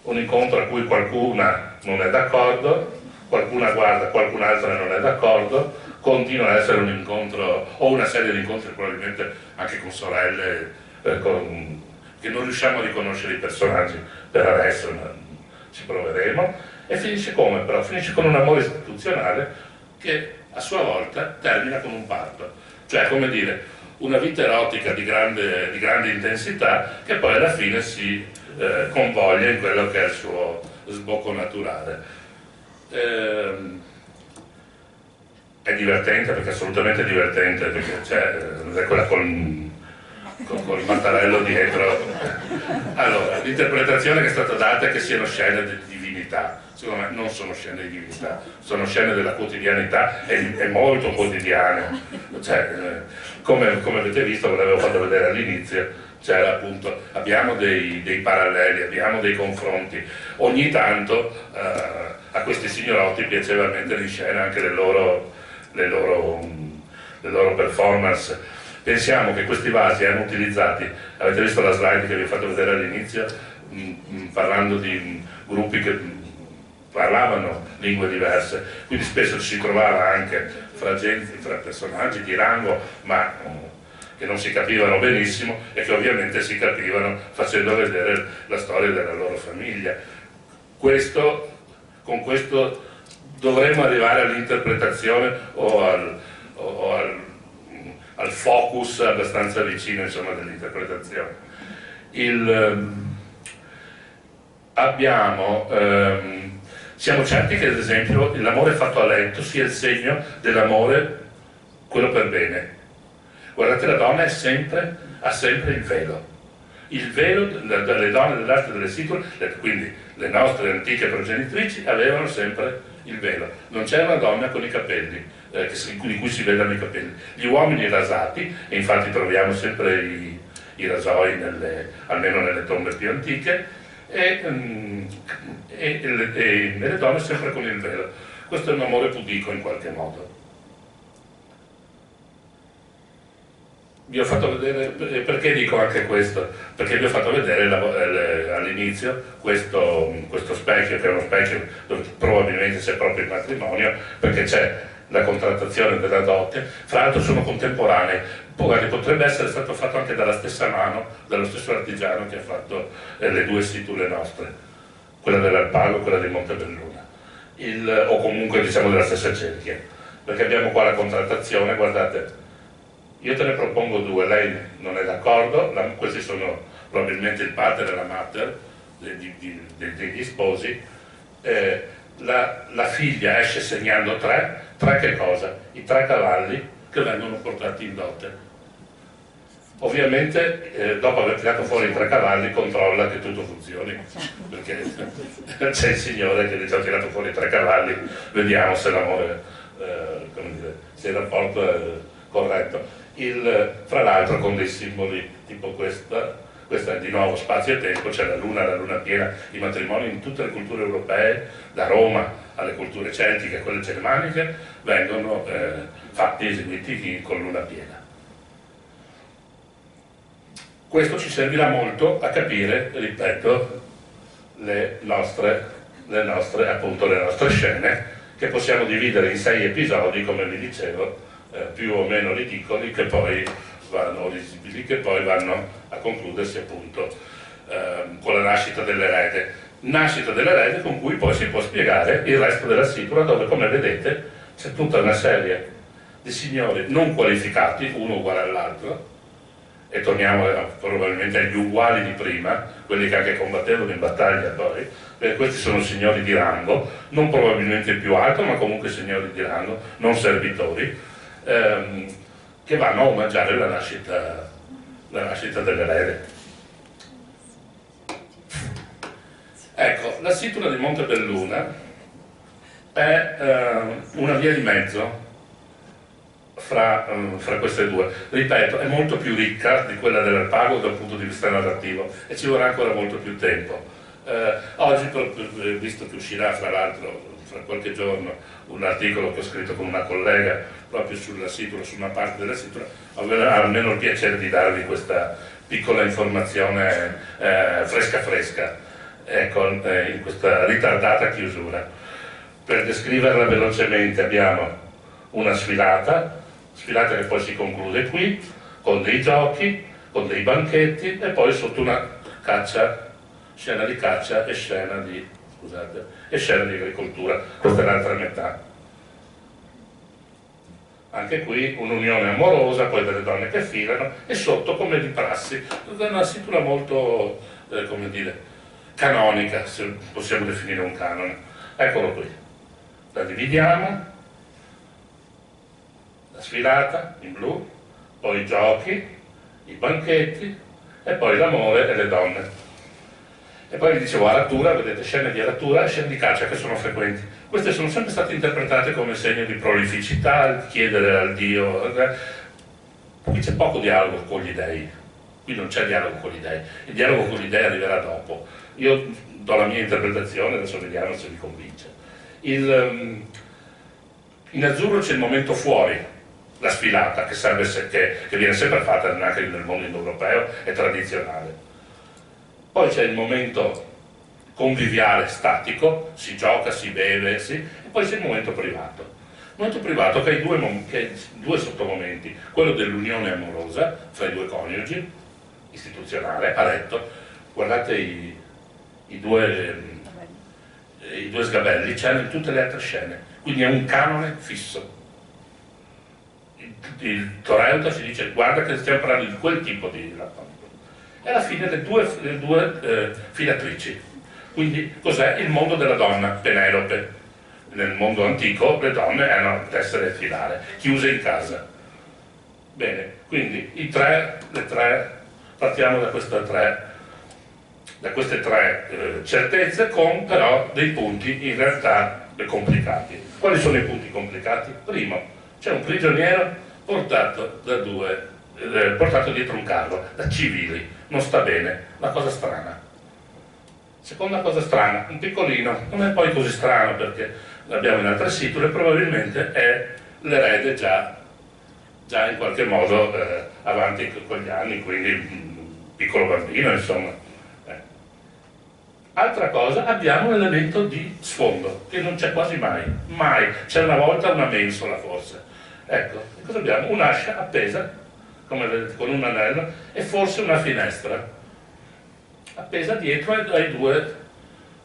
a cui qualcuna non è d'accordo, qualcuna guarda, qualcun'altra non è d'accordo, continua a essere un incontro o una serie di incontri probabilmente anche con sorelle che non riusciamo a riconoscere i personaggi per adesso, ma ci proveremo, e finisce come però? Finisce con un amore istituzionale che a sua volta termina con un parto, cioè come dire una vita erotica di grande intensità che poi alla fine si convoglia in quello che è il suo sbocco naturale. È divertente, perché è assolutamente divertente, perché c'è quella col mattarello dietro. Allora, l'interpretazione che è stata data è che siano scene di divinità. Secondo me non sono scene di divinità, sono scene della quotidianità e molto quotidiane. Cioè, come avete visto, ve l'avevo fatto vedere all'inizio, c'era appunto, abbiamo dei paralleli, abbiamo dei confronti. Ogni tanto a questi signorotti piaceva mettere in scena anche le loro performance. Pensiamo che questi vasi erano utilizzati, avete visto la slide che vi ho fatto vedere all'inizio, parlando di gruppi che parlavano lingue diverse, quindi spesso ci si trovava anche fra personaggi di rango, ma che non si capivano benissimo e che ovviamente si capivano facendo vedere la storia della loro famiglia. Con questo dovremmo arrivare all'interpretazione o al focus abbastanza vicino, insomma, dell'interpretazione. Siamo certi che ad esempio l'amore fatto a letto sia il segno dell'amore, quello per bene. Guardate, la donna ha sempre il velo. Il velo delle donne dell'arte delle sicure, quindi le nostre antiche progenitrici, avevano sempre il velo. Non c'era una donna con i capelli, di cui si vedano i capelli. Gli uomini rasati, e infatti troviamo sempre i rasoi almeno nelle tombe più antiche, e le donne sempre con il velo. Questo è un amore pudico in qualche modo. Vi ho fatto vedere, perché dico anche questo? Perché vi ho fatto vedere all'inizio questo specchio, che è uno specchio dove probabilmente c'è proprio il matrimonio, perché c'è la contrattazione della dote, fra l'altro sono contemporanei, potrebbe essere stato fatto anche dalla stessa mano, dallo stesso artigiano che ha fatto le due situle nostre, quella dell'Alpago e quella di Montebelluna, o comunque diciamo della stessa cerchia, perché abbiamo qua la contrattazione, guardate. Io te ne propongo due, lei non è d'accordo, questi sono probabilmente il pater e la mater degli sposi, la figlia esce segnando tre che cosa? I 3 cavalli che vengono portati in dote. Ovviamente dopo aver tirato fuori i 3 cavalli controlla che tutto funzioni, perché c'è il signore che dice: ho tirato fuori i 3 cavalli, vediamo se l'amore, se il rapporto è corretto. Fra l'altro con dei simboli tipo questa è di nuovo spazio e tempo, c'è la luna piena. I matrimoni in tutte le culture europee, da Roma alle culture celtiche e quelle germaniche, vengono fatti, eseguiti con luna piena. Questo ci servirà molto a capire, ripeto, le nostre scene, che possiamo dividere in 6 episodi, come vi dicevo, più o meno ridicoli, che poi risibili, che poi vanno a concludersi appunto con la nascita dell'erede, con cui poi si può spiegare il resto della situra, dove, come vedete, c'è tutta una serie di signori non qualificati, uno uguale all'altro, e torniamo probabilmente agli uguali di prima, quelli che anche combattevano in battaglia poi, questi sono signori di rango, non probabilmente più alto, ma comunque signori di rango, non servitori, che vanno a omaggiare la nascita dell'erede. Ecco, la situra di Montebelluna è una via di mezzo fra queste due. Ripeto, è molto più ricca di quella dell'Arpago dal punto di vista narrativo e ci vorrà ancora molto più tempo. Oggi, visto che uscirà fra l'altro fra qualche giorno un articolo che ho scritto con una collega proprio sulla situra, su una parte della situra, avrò almeno il piacere di darvi questa piccola informazione fresca, ecco, in questa ritardata chiusura. Per descriverla velocemente abbiamo una sfilata che poi si conclude qui, con dei giochi, con dei banchetti e poi sotto una scena di caccia e scena di agricoltura. Questa è l'altra metà. Anche qui un'unione amorosa, poi delle donne che filano e sotto, come di prassi, una situra molto, come dire, canonica, se possiamo definire un canone. Eccolo qui. La dividiamo, la sfilata in blu, poi i giochi, i banchetti e poi l'amore e le donne. E poi vi dicevo aratura, vedete scene di aratura e scene di caccia che sono frequenti. Queste sono sempre state interpretate come segno di prolificità, chiedere al Dio. Qui c'è poco dialogo con gli dei, qui non c'è dialogo con gli dei, il dialogo con gli dei arriverà dopo. Io do la mia interpretazione, adesso vediamo se vi convince. In azzurro c'è il momento fuori, la sfilata che viene sempre fatta anche nel mondo indoeuropeo, è tradizionale. Poi c'è il momento conviviale, statico, si gioca, si beve, e poi c'è il momento privato. Il momento privato che ha due sottomomenti, quello dell'unione amorosa fra i due coniugi, istituzionale, a letto. Guardate i due sgabelli, c'erano in tutte le altre scene, quindi è un canone fisso. Il Toreuta ci dice guarda che stiamo parlando di quel tipo di rapporto. E alla fine le due filatrici. Quindi cos'è il mondo della donna? Penelope. Nel mondo antico le donne erano tessere e filare, chiuse in casa. Bene, quindi partiamo da queste tre certezze, con però dei punti in realtà complicati. Quali sono i punti complicati? Primo, c'è un prigioniero portato dietro un carro, da civili, non sta bene, una cosa strana. Seconda cosa strana, un piccolino, non è poi così strano perché l'abbiamo in altre siture, probabilmente è l'erede già in qualche modo avanti con gli anni, quindi un piccolo bambino, insomma. Altra cosa, abbiamo un elemento di sfondo, che non c'è quasi mai, c'è una volta una mensola forse. Ecco, cosa abbiamo? Un'ascia appesa, come vedete, con un anello, e forse una finestra appesa dietro ai due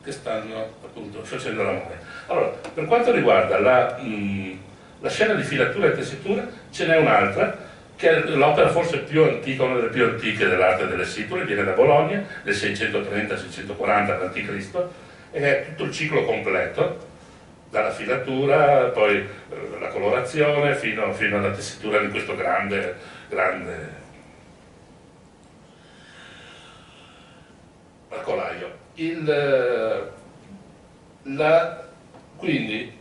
che stanno appunto facendo l'amore. Allora, per quanto riguarda la scena di filatura e tessitura, ce n'è un'altra, che è l'opera forse più antica, una delle più antiche dell'arte delle siture, viene da Bologna, del 630-640 a.C., e è tutto il ciclo completo, dalla filatura, poi la colorazione, fino alla tessitura di questo grande arcolaio. Quindi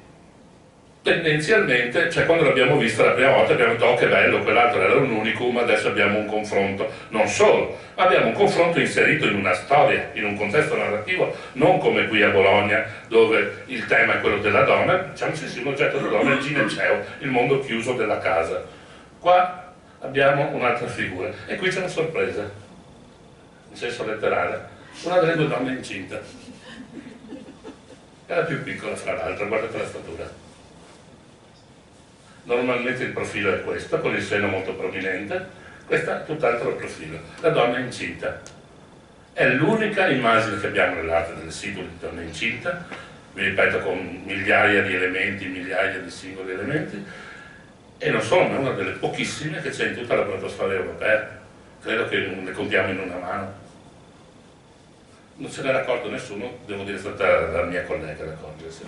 tendenzialmente, cioè quando l'abbiamo vista la prima volta abbiamo detto oh che bello, quell'altro era un unicum, adesso abbiamo un confronto, non solo, ma abbiamo un confronto inserito in una storia, in un contesto narrativo, non come qui a Bologna dove il tema è quello della donna, diciamo se sia un oggetto della donna, il gineceo, il mondo chiuso della casa. Qua abbiamo un'altra figura e qui c'è una sorpresa, in senso letterale, una delle due donne incinta, è la più piccola fra l'altro, guardate la statura. Normalmente il profilo è questo, con il seno molto prominente, questa è tutt'altro profilo, la donna incinta. È l'unica immagine che abbiamo nell'arte delle siture di donna incinta, vi ripeto con migliaia di elementi, migliaia di singoli elementi, e non solo, ma è una delle pochissime che c'è in tutta la protostoria europea. credo che ne contiamo in una mano. Non se n'era accorto nessuno, devo dire è stata la mia collega ad accorgersi.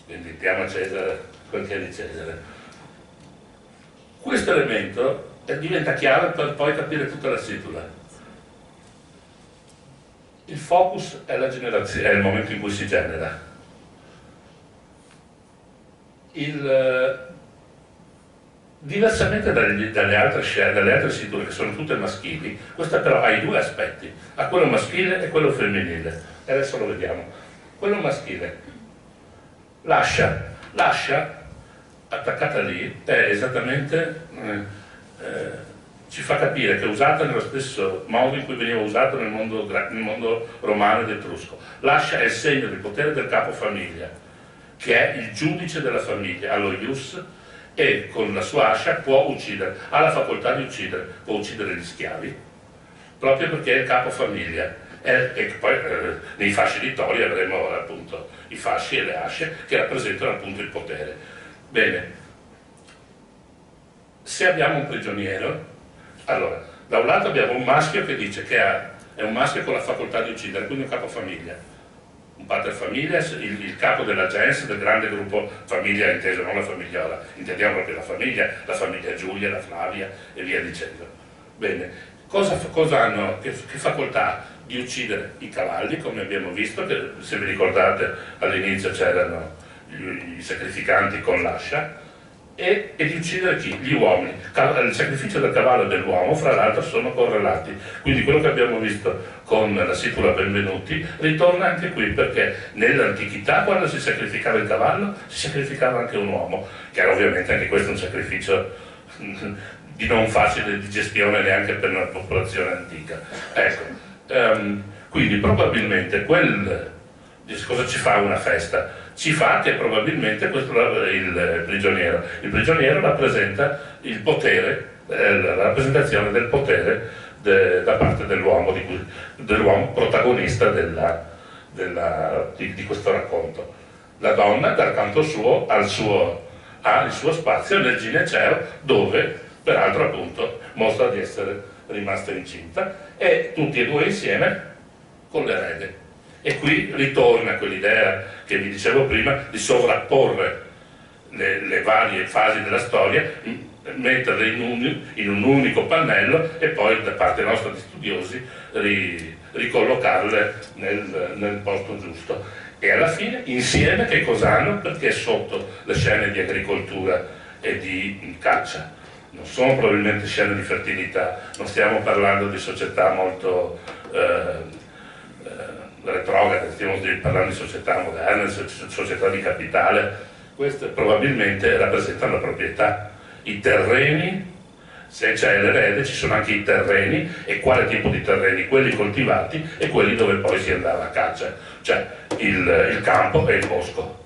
Quindi diamo a Cesare quel che è di Cesare. Questo elemento diventa chiaro per poi capire tutta la situla. Il focus è la generazione, è il momento in cui si genera. Diversamente dalle altre situle che sono tutte maschili, questa però ha i due aspetti, ha quello maschile e quello femminile. E adesso lo vediamo. Quello maschile, l'ascia attaccata lì è esattamente, ci fa capire che è usata nello stesso modo in cui veniva usato nel mondo romano ed etrusco. L'ascia è il segno del potere del capofamiglia, che è il giudice della famiglia, ha lo ius, e con la sua ascia può uccidere, ha la facoltà di uccidere, può uccidere gli schiavi, proprio perché è il capofamiglia. E poi nei fasci di Tori avremo appunto i fasci e le asce che rappresentano appunto il potere. Bene, se abbiamo un prigioniero, allora, da un lato abbiamo un maschio che dice che è un maschio con la facoltà di uccidere, quindi un capofamiglia, un pater familias, il capo della gens, del grande gruppo famiglia inteso, non la famigliola, intendiamo proprio la famiglia Giulia, la Flavia e via dicendo. Bene, cosa hanno, che facoltà? Di uccidere i cavalli, come abbiamo visto, che se vi ricordate all'inizio c'erano i sacrificanti con l'ascia, e di uccidere chi? Gli uomini. Il sacrificio del cavallo e dell'uomo, fra l'altro, sono correlati. Quindi quello che abbiamo visto con la situla Benvenuti ritorna anche qui, perché nell'antichità, quando si sacrificava il cavallo, si sacrificava anche un uomo, che era ovviamente anche questo un sacrificio di non facile digestione neanche per una popolazione antica. Ecco. Quindi probabilmente cosa ci fa una festa? Ci fa che probabilmente questo è il prigioniero. Il prigioniero rappresenta il potere, la rappresentazione del potere da parte dell'uomo, dell'uomo protagonista di questo racconto. La donna, dal canto suo, ha il suo spazio nel gineceo, dove peraltro appunto mostra di essere rimasta incinta, e tutti e due insieme con l'erede. E qui ritorna quell'idea che vi dicevo prima di sovrapporre le varie fasi della storia, metterle in un unico pannello e poi da parte nostra di studiosi ricollocarle nel posto giusto. E alla fine insieme che cosa hanno? Perché sotto le scene di agricoltura e di caccia non sono probabilmente scene di fertilità, non stiamo parlando di società molto retrograde, stiamo parlando di società moderne, società di capitale. Queste probabilmente rappresentano la proprietà, i terreni. Se c'è l'erede ci sono anche i terreni, e quale tipo di terreni? Quelli coltivati e quelli dove poi si andava a caccia, cioè il campo e il bosco.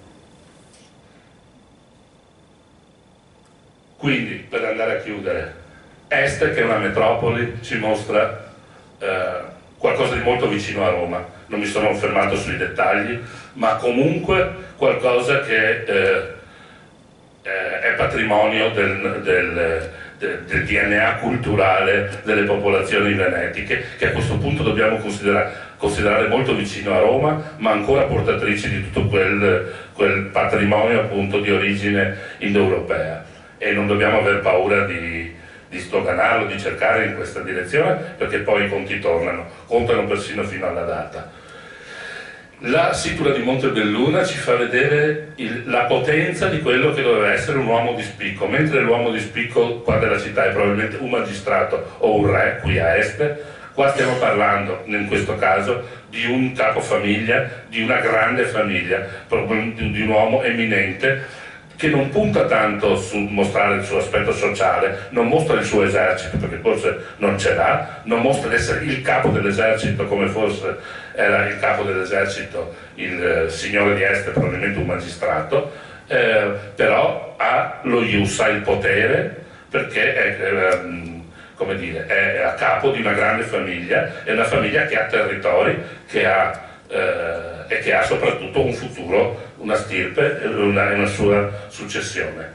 Quindi, per andare a chiudere, Este, che è una metropoli, ci mostra qualcosa di molto vicino a Roma. Non mi sono fermato sui dettagli, ma comunque qualcosa che è patrimonio del DNA culturale delle popolazioni venetiche, che a questo punto dobbiamo considerare molto vicino a Roma, ma ancora portatrici di tutto quel patrimonio appunto di origine indoeuropea. E non dobbiamo aver paura di stoganarlo, di cercare in questa direzione, perché poi i conti contano persino fino alla data. La situla di Montebelluna ci fa vedere la potenza di quello che doveva essere un uomo di spicco, mentre l'uomo di spicco qua della città è probabilmente un magistrato o un re, qui a Este. Qua stiamo parlando, in questo caso, di un capofamiglia, di una grande famiglia, di un uomo eminente, che non punta tanto su mostrare il suo aspetto sociale, non mostra il suo esercito, perché forse non ce l'ha, non mostra di essere il capo dell'esercito come forse era il capo dell'esercito il signore di Este, probabilmente un magistrato, però ha lo ius, ha il potere, perché è a capo di una grande famiglia, è una famiglia che ha territori, e che ha soprattutto un futuro, una stirpe e una sua successione.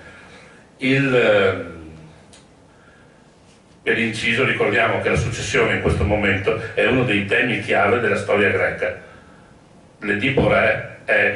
Per inciso ricordiamo che la successione in questo momento è uno dei temi chiave della storia greca. L'Edipo Re è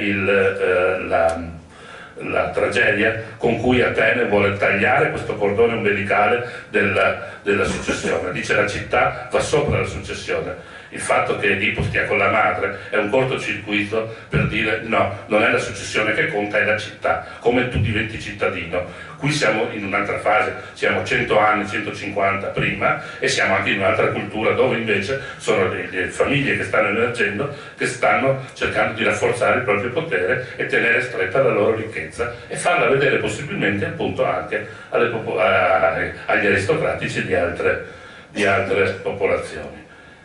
la tragedia con cui Atene vuole tagliare questo cordone umbilicale della successione. Dice la città va sopra la successione. Il fatto che Edipo stia con la madre è un cortocircuito per dire no, non è la successione che conta, è la città, come tu diventi cittadino. Qui siamo in un'altra fase, siamo 100 anni, 150 prima e siamo anche in un'altra cultura dove invece sono le famiglie che stanno emergendo, che stanno cercando di rafforzare il proprio potere e tenere stretta la loro ricchezza e farla vedere possibilmente appunto anche agli aristocratici di altre popolazioni.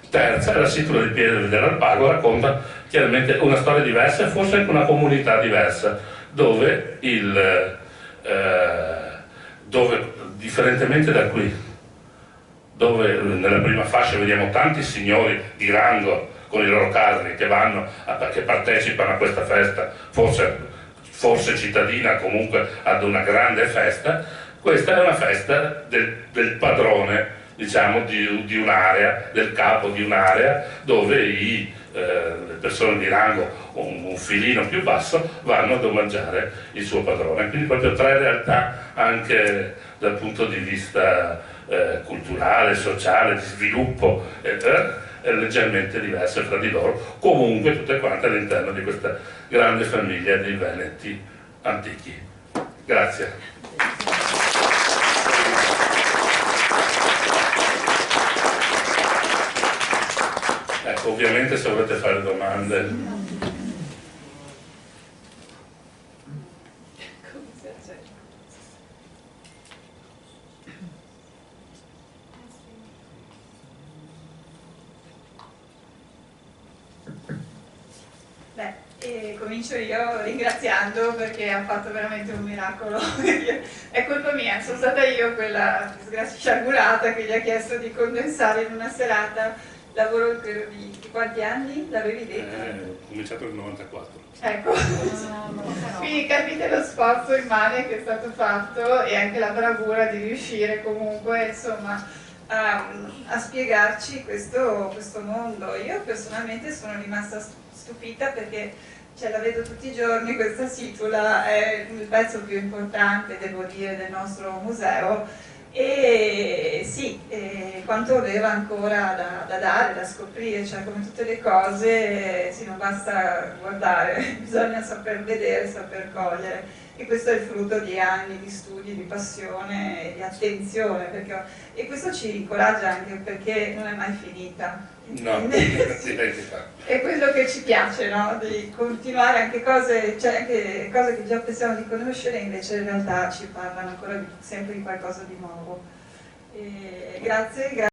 Terza, la situla di Pieve dell'Alpago racconta chiaramente una storia diversa e forse anche una comunità diversa, dove differentemente da qui, dove nella prima fascia vediamo tanti signori di rango con i loro carri che partecipano a questa festa, forse cittadina, comunque ad una grande festa. Questa è una festa del padrone, diciamo, di un'area, del capo di un'area, dove le persone di rango un filino più basso vanno ad omaggiare il suo padrone. Quindi proprio tre realtà anche dal punto di vista culturale, sociale, di sviluppo, leggermente diverse fra di loro, comunque tutte quante all'interno di questa grande famiglia dei Veneti antichi. Grazie. Ecco, ovviamente se volete fare domande. Comincio io ringraziando perché ha fatto veramente un miracolo. È colpa mia, sono stata io quella sciagurata che gli ha chiesto di condensare in una serata. Lavoro di quanti anni? L'avevi detto? Ho cominciato nel 94. Ecco, quindi capite lo sforzo immane che è stato fatto e anche la bravura di riuscire comunque, insomma, a spiegarci questo mondo. Io personalmente sono rimasta stupita perché la vedo tutti i giorni, questa situla è il pezzo più importante, devo dire, del nostro museo e sì, quanto aveva ancora da dare, da scoprire, cioè come tutte le cose, sì, non basta guardare, bisogna saper vedere, saper cogliere. E questo è il frutto di anni di studi, di passione e di attenzione, e questo ci incoraggia anche perché non è mai finita. No, è quello che ci piace, no? Di continuare anche cose, cioè anche cose che già pensiamo di conoscere, invece in realtà ci parlano ancora sempre di qualcosa di nuovo. Grazie.